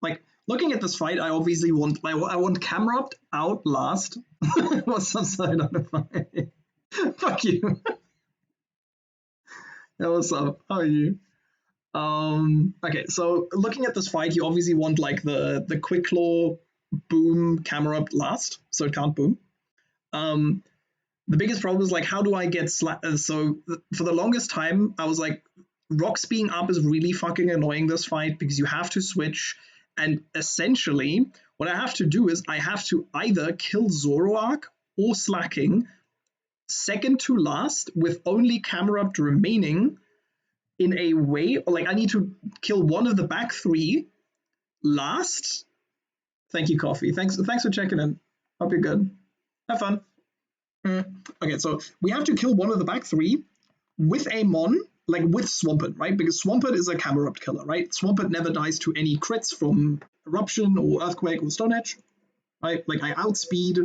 like looking at this fight. I obviously want I want Camerupt out last. What's some side on the fight? Fuck you. Yeah, what's up? How are you? Okay, so looking at this fight, you obviously want like the Quick Claw boom Camerupt last, so it can't boom. The biggest problem is like, how do I get so for the longest time, I was like, Rocks being up is really fucking annoying this fight because you have to switch, and essentially what I have to do is I have to either kill Zoroark or Slacking second to last with only Camerupt remaining in a way, or like I need to kill one of the back three last. Thank you, Coffee. Thanks for checking in. Hope you're good. Have fun. Okay, so we have to kill one of the back three with a Mon, like with Swampert, right? Because Swampert is a Camerupt killer, right? Swampert never dies to any crits from Eruption or Earthquake or Stone Edge, right? Like I outspeed.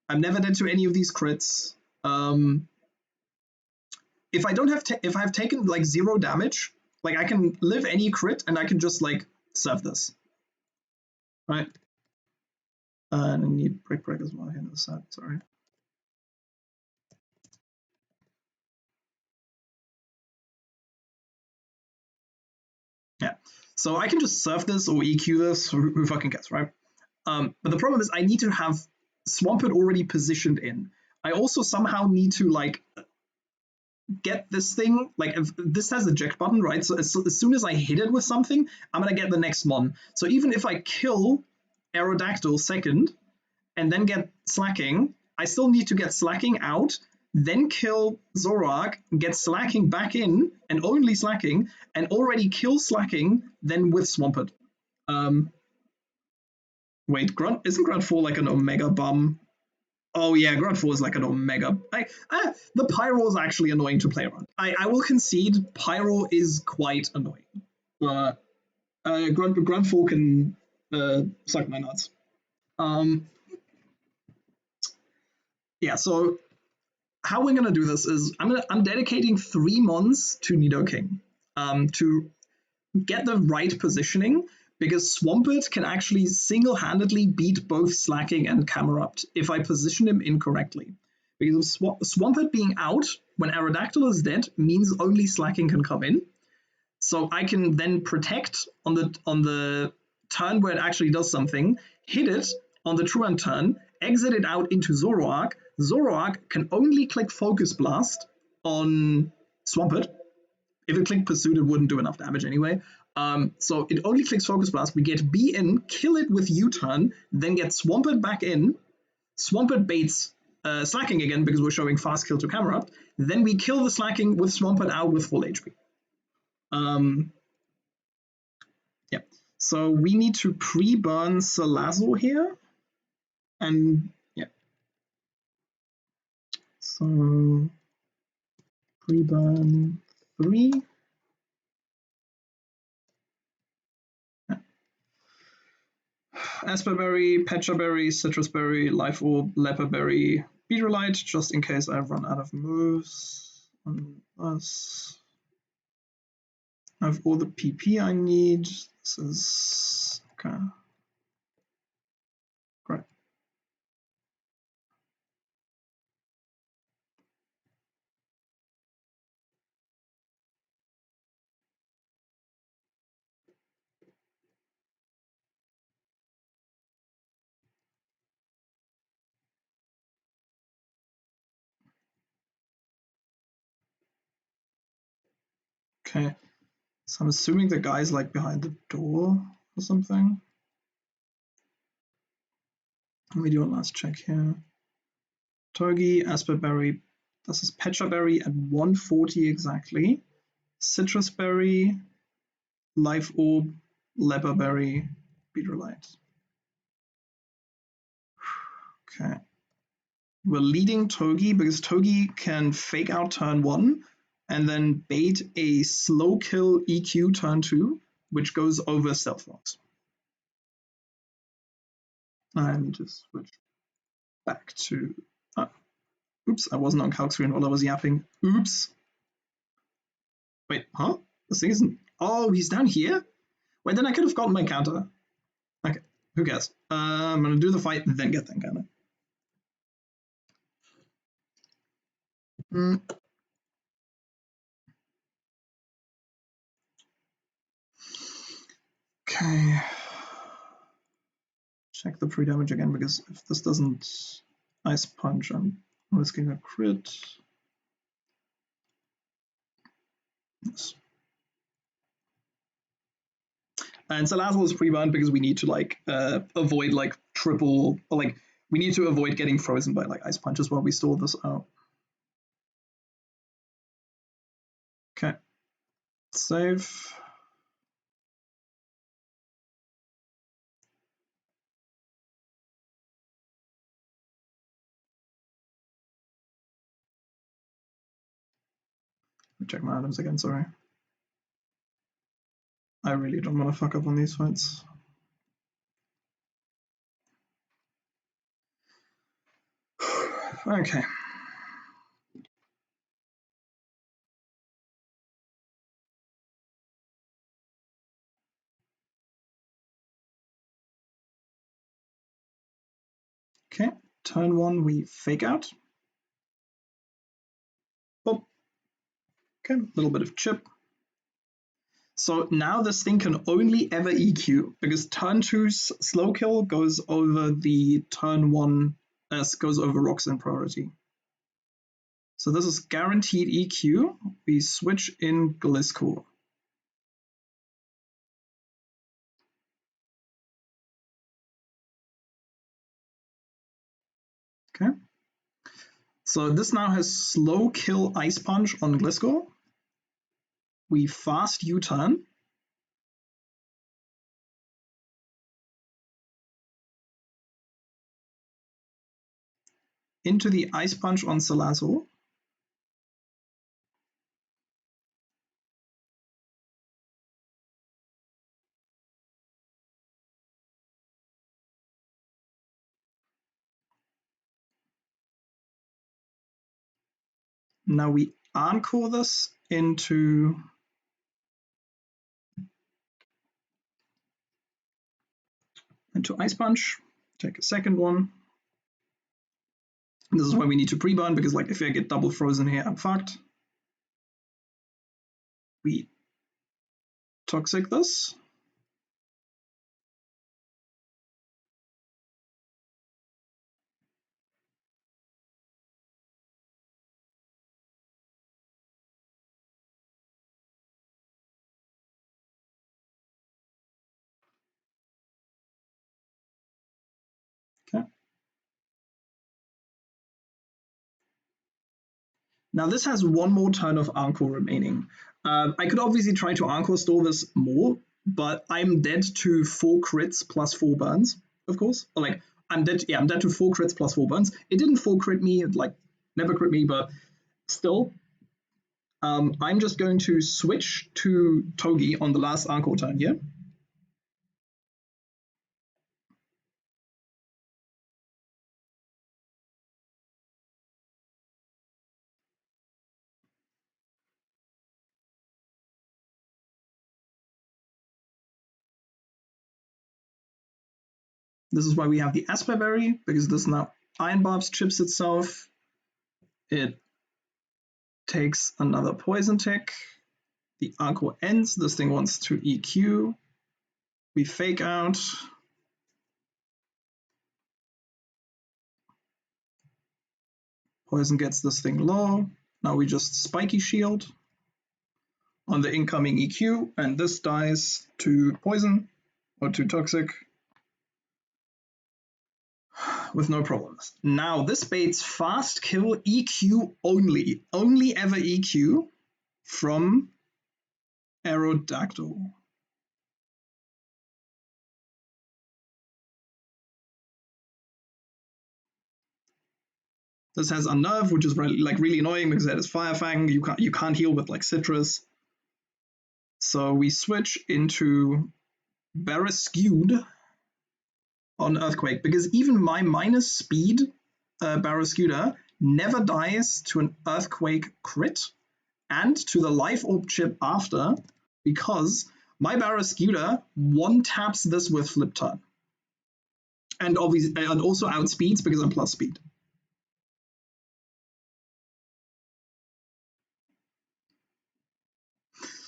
I'm never dead to any of these crits. If I don't have if I've taken like 0 damage, like I can live any crit and I can just like serve this, right? And I need Brick Break as well here in the set. Sorry. Yeah, so I can just serve this or EQ this. Who fucking cares, right? But the problem is I need to have Swampert already positioned in. I also somehow need to like get this thing, like if this has a eject button, right? So as soon as I hit it with something, I'm gonna get the next Mon. So even if I kill Aerodactyl second and then get Slacking, I still need to get Slacking out, then kill Zoroark, get Slacking back in, and only Slacking, and already kill Slacking, then with Swampert. Wait, isn't Grunt 4 like an Omega Bum? Oh yeah, Grunt 4 is like an Omega. The Pyro is actually annoying to play around. I will concede Pyro is quite annoying. But Grunt 4 can suck my nuts. Yeah, so how we're gonna do this is I'm dedicating 3 Mons to Nidoking to get the right positioning, because Swampert can actually single-handedly beat both Slacking and Camerupt if I position him incorrectly. Because Swampert being out when Aerodactyl is dead means only Slacking can come in. So I can then protect on the turn where it actually does something, hit it on the Truant turn, exit it out into Zoroark. Zoroark can only click Focus Blast on Swampert. If it clicked Pursuit, it wouldn't do enough damage anyway. So it only clicks Focus Blast. We get B in, kill it with U-turn, then get Swampert back in. Swampert baits Slacking again because we're showing fast kill to Camerupt. Then we kill the Slacking with Swampert out with full HP. Yeah. So we need to pre-burn Salazzle here. And yeah. So pre-burn 3. Asperberry, Petraberry, Citrusberry, Life Orb, Leperberry, Beetrolite, just in case I run out of moves. Unless I have all the PP I need. This is okay. Great. Okay. So I'm assuming the guy's like behind the door or something. Let me do a last check here. Turgi, Asperberry, this is Petraberry at 140 exactly. Citrusberry, Life Orb, Leperberry, Beetrolite. Okay. We're leading Togi because Togi can fake out turn 1 and then bait a slow kill EQ turn 2, which goes over Stealth Rocks. I need to switch back to. Oops, I wasn't on calc screen while I was yapping. Oops. Wait, huh? This thing isn't. Oh, he's down here? Wait, then I could have gotten my counter. Okay, who cares? I'm gonna do the fight and then get that counter. Okay. Check the pre-damage again, because if this doesn't Ice Punch, I'm risking a crit. Yes. And Salazzle is pre-burned because we need to like avoid like triple, or like we need to avoid getting frozen by like Ice Punches while we store this out. Okay. Save. Check my items again, sorry. I really don't want to fuck up on these fights. Okay. Okay, turn 1 we fake out. Oh, okay, a little bit of chip. So now this thing can only ever EQ, because turn 2's slow kill goes over the turn 1, goes over rocks in priority. So this is guaranteed EQ. We switch in Gliscor. Okay. So this now has slow kill Ice Punch on Gliscor. We fast U-turn. Into the Ice Punch on Salazzle. Now we encore this into Ice Punch. Take a second one. This is why we need to pre-burn, because like if I get double frozen here, I'm fucked. We toxic this. Okay. Now this has one more turn of Encore remaining. I could obviously try to Encore store this more, but I'm dead to 4 crits plus 4 burns, of course. Or like I'm dead. Yeah, I'm dead to 4 crits plus 4 burns. It didn't 4 crit me. It like never crit me, but still. I'm just going to switch to Togi on the last Encore turn here. This is why we have the Asper Berry, because this now Iron Barbs chips itself. It takes another poison tick. The Encore ends. This thing wants to EQ. We fake out. Poison gets this thing low. Now we just Spiky Shield on the incoming EQ, and this dies to poison or to toxic with no problems. Now this baits fast kill EQ only. Only ever EQ from Aerodactyl. This has Unnerve, which is really annoying because it has Fire Fang. You can't heal with like Citrus. So we switch into Barraskewed on Earthquake, because even my minus speed Barraskewda never dies to an Earthquake crit and to the Life Orb chip after, because my Barraskewda one taps this with Flip Turn. And obviously, and also outspeeds because I'm plus speed.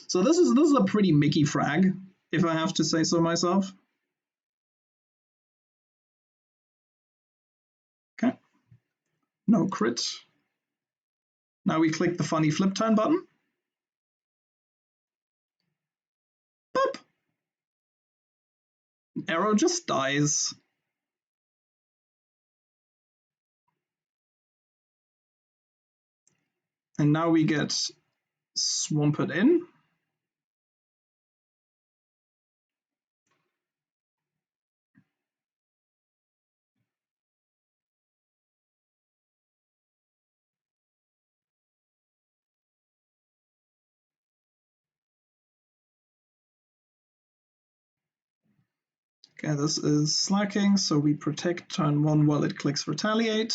So this is a pretty Mickey frag, if I have to say so myself. Okay. No crit. Now we click the funny flip turn button. Boop. Arrow just dies. And now we get Swamped in. Okay, this is slacking, so we protect turn 1 while it clicks Retaliate.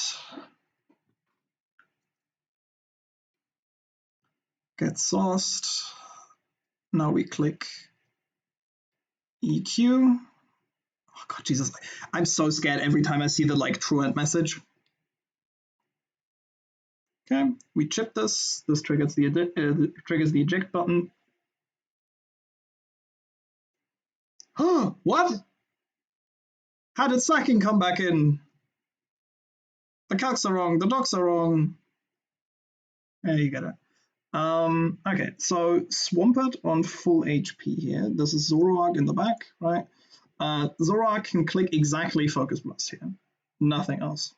Get sauced. Now we click EQ. Oh god, Jesus. I'm so scared every time I see the like truant message. Okay, we chip this. This triggers the eject button. Oh, what? How did Sacking come back in? The calcs are wrong. The docs are wrong. There you get it. Okay, so Swampert on full HP here. This is Zoroark in the back, right? Zoroark can click exactly Focus Blast here. Nothing else.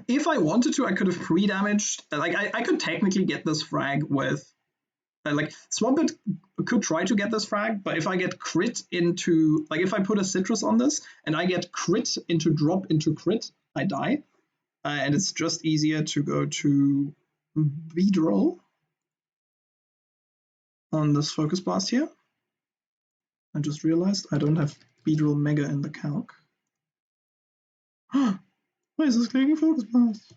If I wanted to, I could have pre-damaged. Like, I could technically get this frag with... like, Swampert could try to get this frag, but if I get crit into... Like, if I put a Citrus on this, and I get crit into drop into crit, I die. And it's just easier to go to Beedrill on this Focus Blast here. I just realized I don't have Beedrill Mega in the calc. Why is this clicking Focus Blast?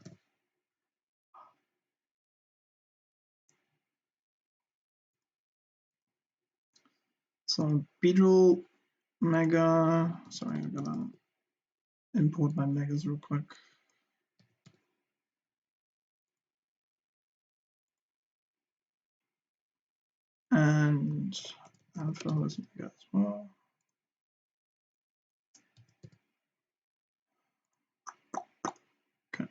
So Beedrill, Mega. Sorry, I gotta import my megas real quick. And Alpha is Mega as well. Okay.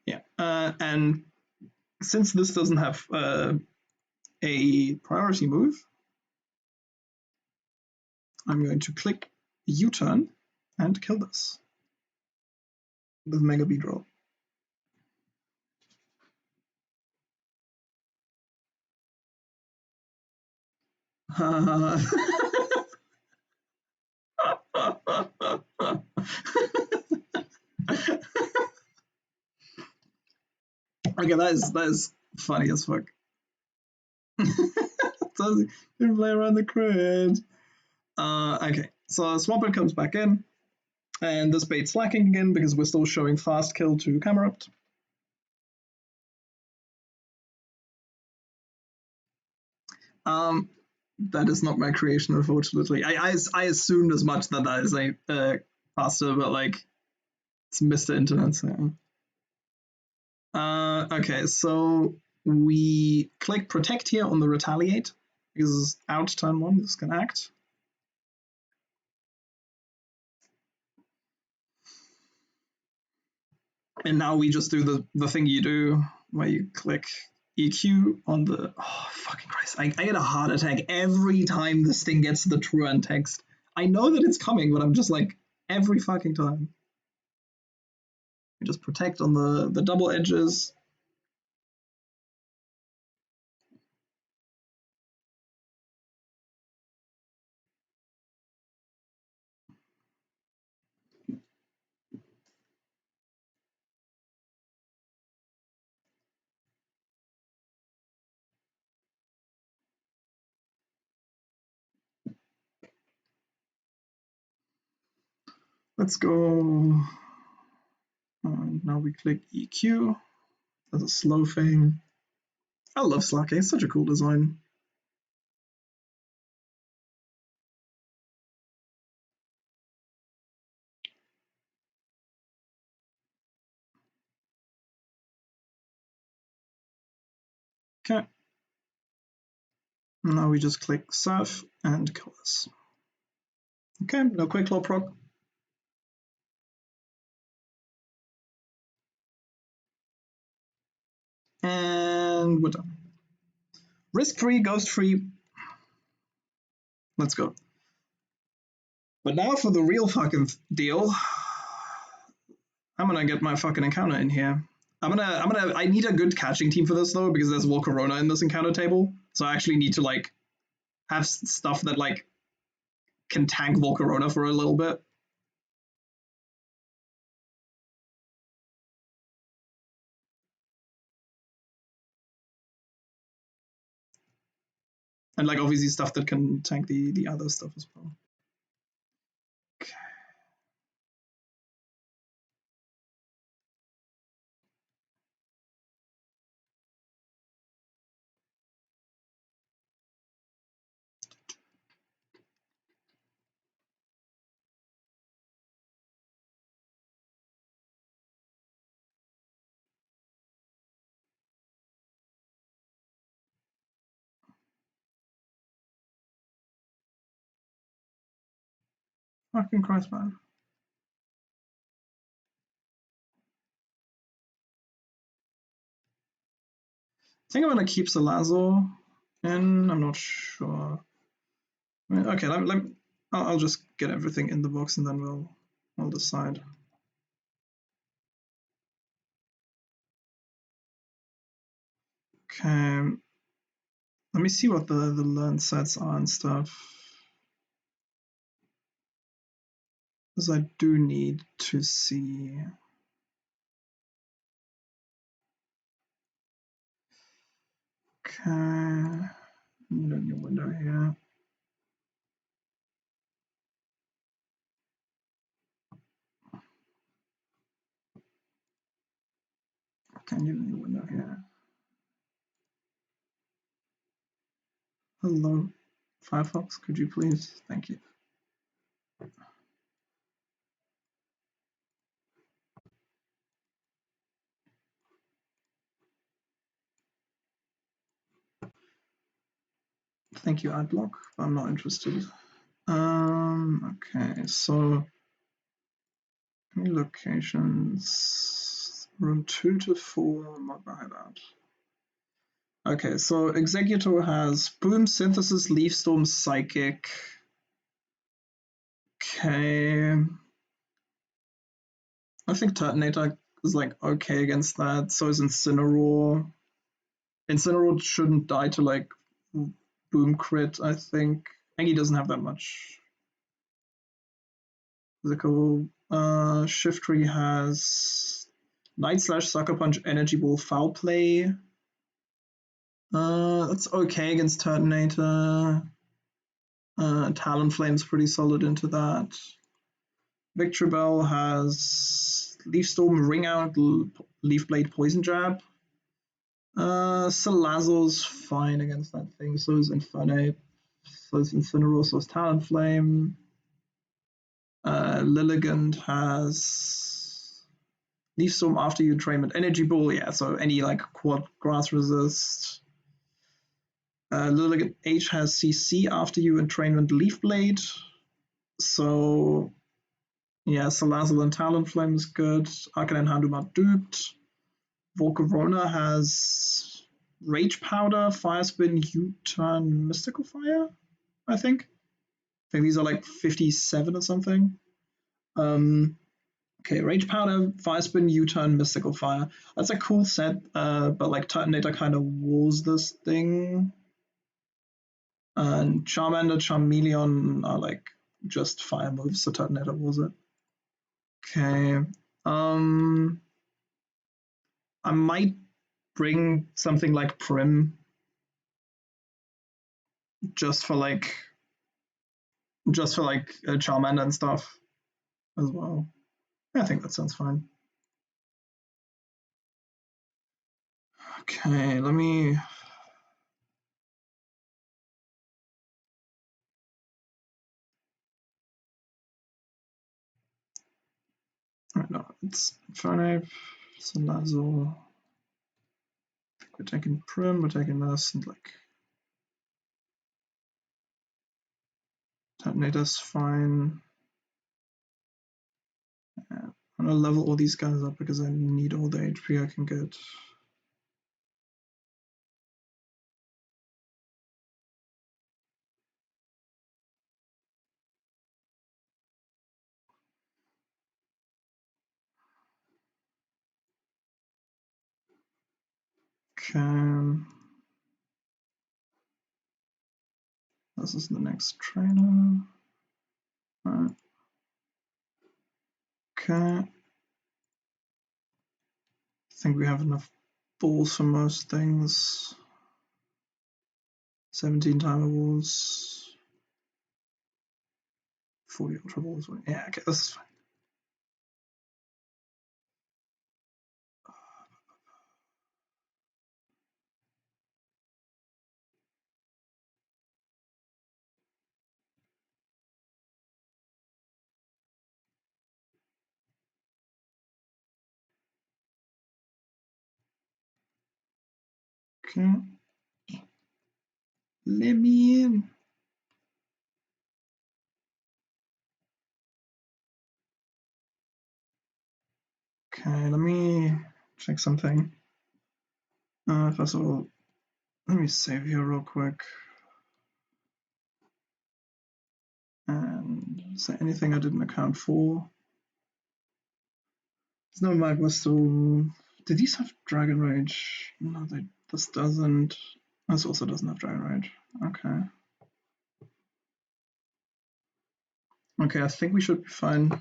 Yeah. And since this doesn't have a priority move, I'm going to click U-turn and kill this with Mega Beedrill. Okay, that is funny as fuck. Didn't play around the grid. Okay, so Swampert comes back in, and this bait's slacking again because we're still showing fast kill to Camerupt. That is not my creation, unfortunately. I assumed as much that is a faster, but like it's Mr. Internet. So. Okay, so we click protect here on the retaliate because out turn 1 this can act. And now we just do the thing you do where you click EQ on the. Oh, fucking Christ. I get a heart attack every time this thing gets the true end text. I know that it's coming, but I'm just like, every fucking time. You just protect on the double edges. Let's go. And now we click EQ. That's a slow thing. I love Slake. It's such a cool design. Okay. Now we just click Surf and Colors. Okay, no quick claw proc. And we're done. Risk-free, ghost-free. Let's go. But now for the real fucking deal. I'm gonna get my fucking encounter in here. I need a good catching team for this though, because there's Volcarona in this encounter table. So I actually need to like have stuff that like can tank Volcarona for a little bit. And like obviously stuff that can tank the other stuff as well. Okay. Fucking Christ, man. I think I'm gonna keep Salazar in. I'm not sure. Okay, I'll just get everything in the box and then we'll decide. Okay. Let me see what the learn sets are and stuff. Because I do need to see. Okay. Need a new window here. Okay, need a new window here. Hello. Firefox, could you please? Thank you. Thank you, Adblock. I'm not interested. Okay, so any locations? Room 2 to 4, not by that. Okay, so Executor has Boom, Synthesis, Leaf Storm, Psychic. Okay. I think Turtonator is like okay against that, so is Incineroar. Incineroar shouldn't die to like Boom crit, I think. Angie doesn't have that much physical. Shiftry has Night Slash, Sucker Punch, Energy Ball, Foul Play. That's okay against Turtonator. Talonflame's pretty solid into that. Victreebel has Leaf Storm, Ring Out, Leaf Blade, Poison Jab. Salazzle's fine against that thing, so is Infernape, so is Incineroar, so is Talonflame. Lilligant has Leaf Storm after you entrainment, Energy Ball, yeah, so any like quad grass resist. Lilligant H has CC after you entrainment, Leaf Blade, so yeah, Salazzle and Talonflame is good. Arcanine Handumat duped. Volcarona has Rage Powder, Fire Spin, U-Turn, Mystical Fire, I think. I think these are like 57 or something. Okay, Rage Powder, Fire Spin, U-Turn, Mystical Fire. That's a cool set, but like Turtonator kind of walls this thing. And Charmander, Charmeleon are like just fire moves, so Turtonator walls it. Okay. I might bring something like Prim just for like Charmander and stuff as well. I think that sounds fine. Okay, let me. No, it's Infernape, Salazzle. We're taking Prim, we're taking this, and like. Detonator's fine. Yeah. I'm gonna level all these guys up because I need all the HP I can get. Okay. This is the next trainer. Alright. Okay. I think we have enough balls for most things. 17 timer balls. 40 ultra balls. Yeah, okay, this is fine. Okay. Let me in. Okay, let me check something. First of all, let me save here real quick. And is there anything I didn't account for? There's no Magma Storm. Do these have Dragon Rage? No, this doesn't. This also doesn't have Dragon Rage. Okay. Okay, I think we should be fine.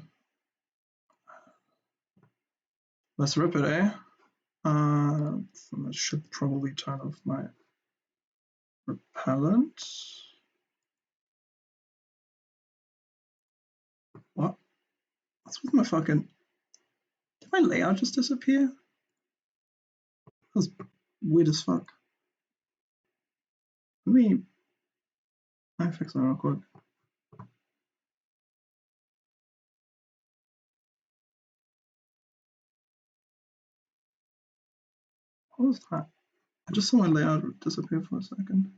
Let's rip it, eh? I should probably turn off my repellent. What? What's with my fucking... Did my layout just disappear? That was weird as fuck. Let me... I fix that real quick. What was that? I just saw my layout disappear for a second.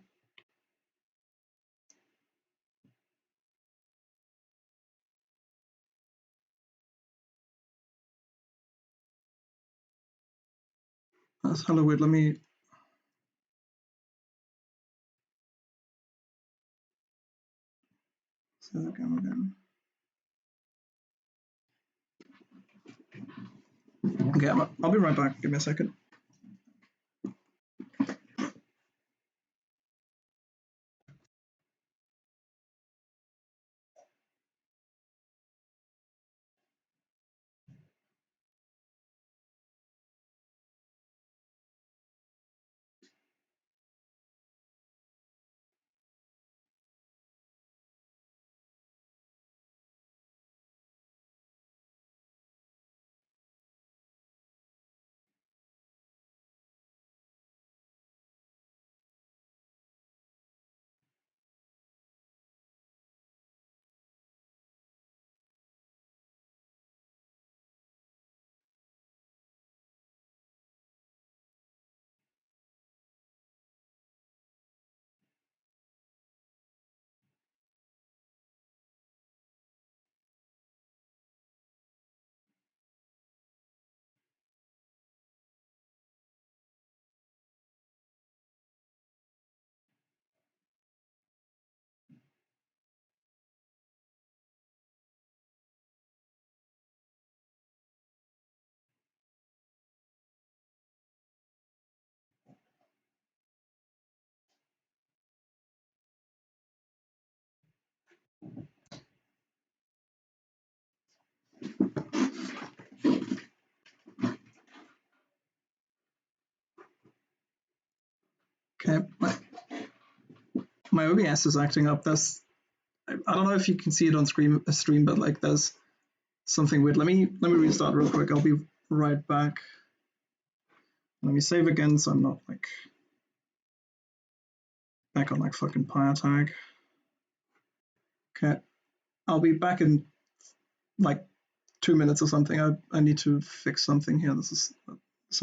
That's hella weird. Let me say that again. Okay, I'll be right back. Give me a second. Okay, my OBS is acting up. I don't know if you can see it on stream, but like there's something weird. Let me restart real quick. I'll be right back. Let me save again, so I'm not like back on like fucking Pyre tag. Okay, I'll be back in like 2 minutes or something. I need to fix something here. This is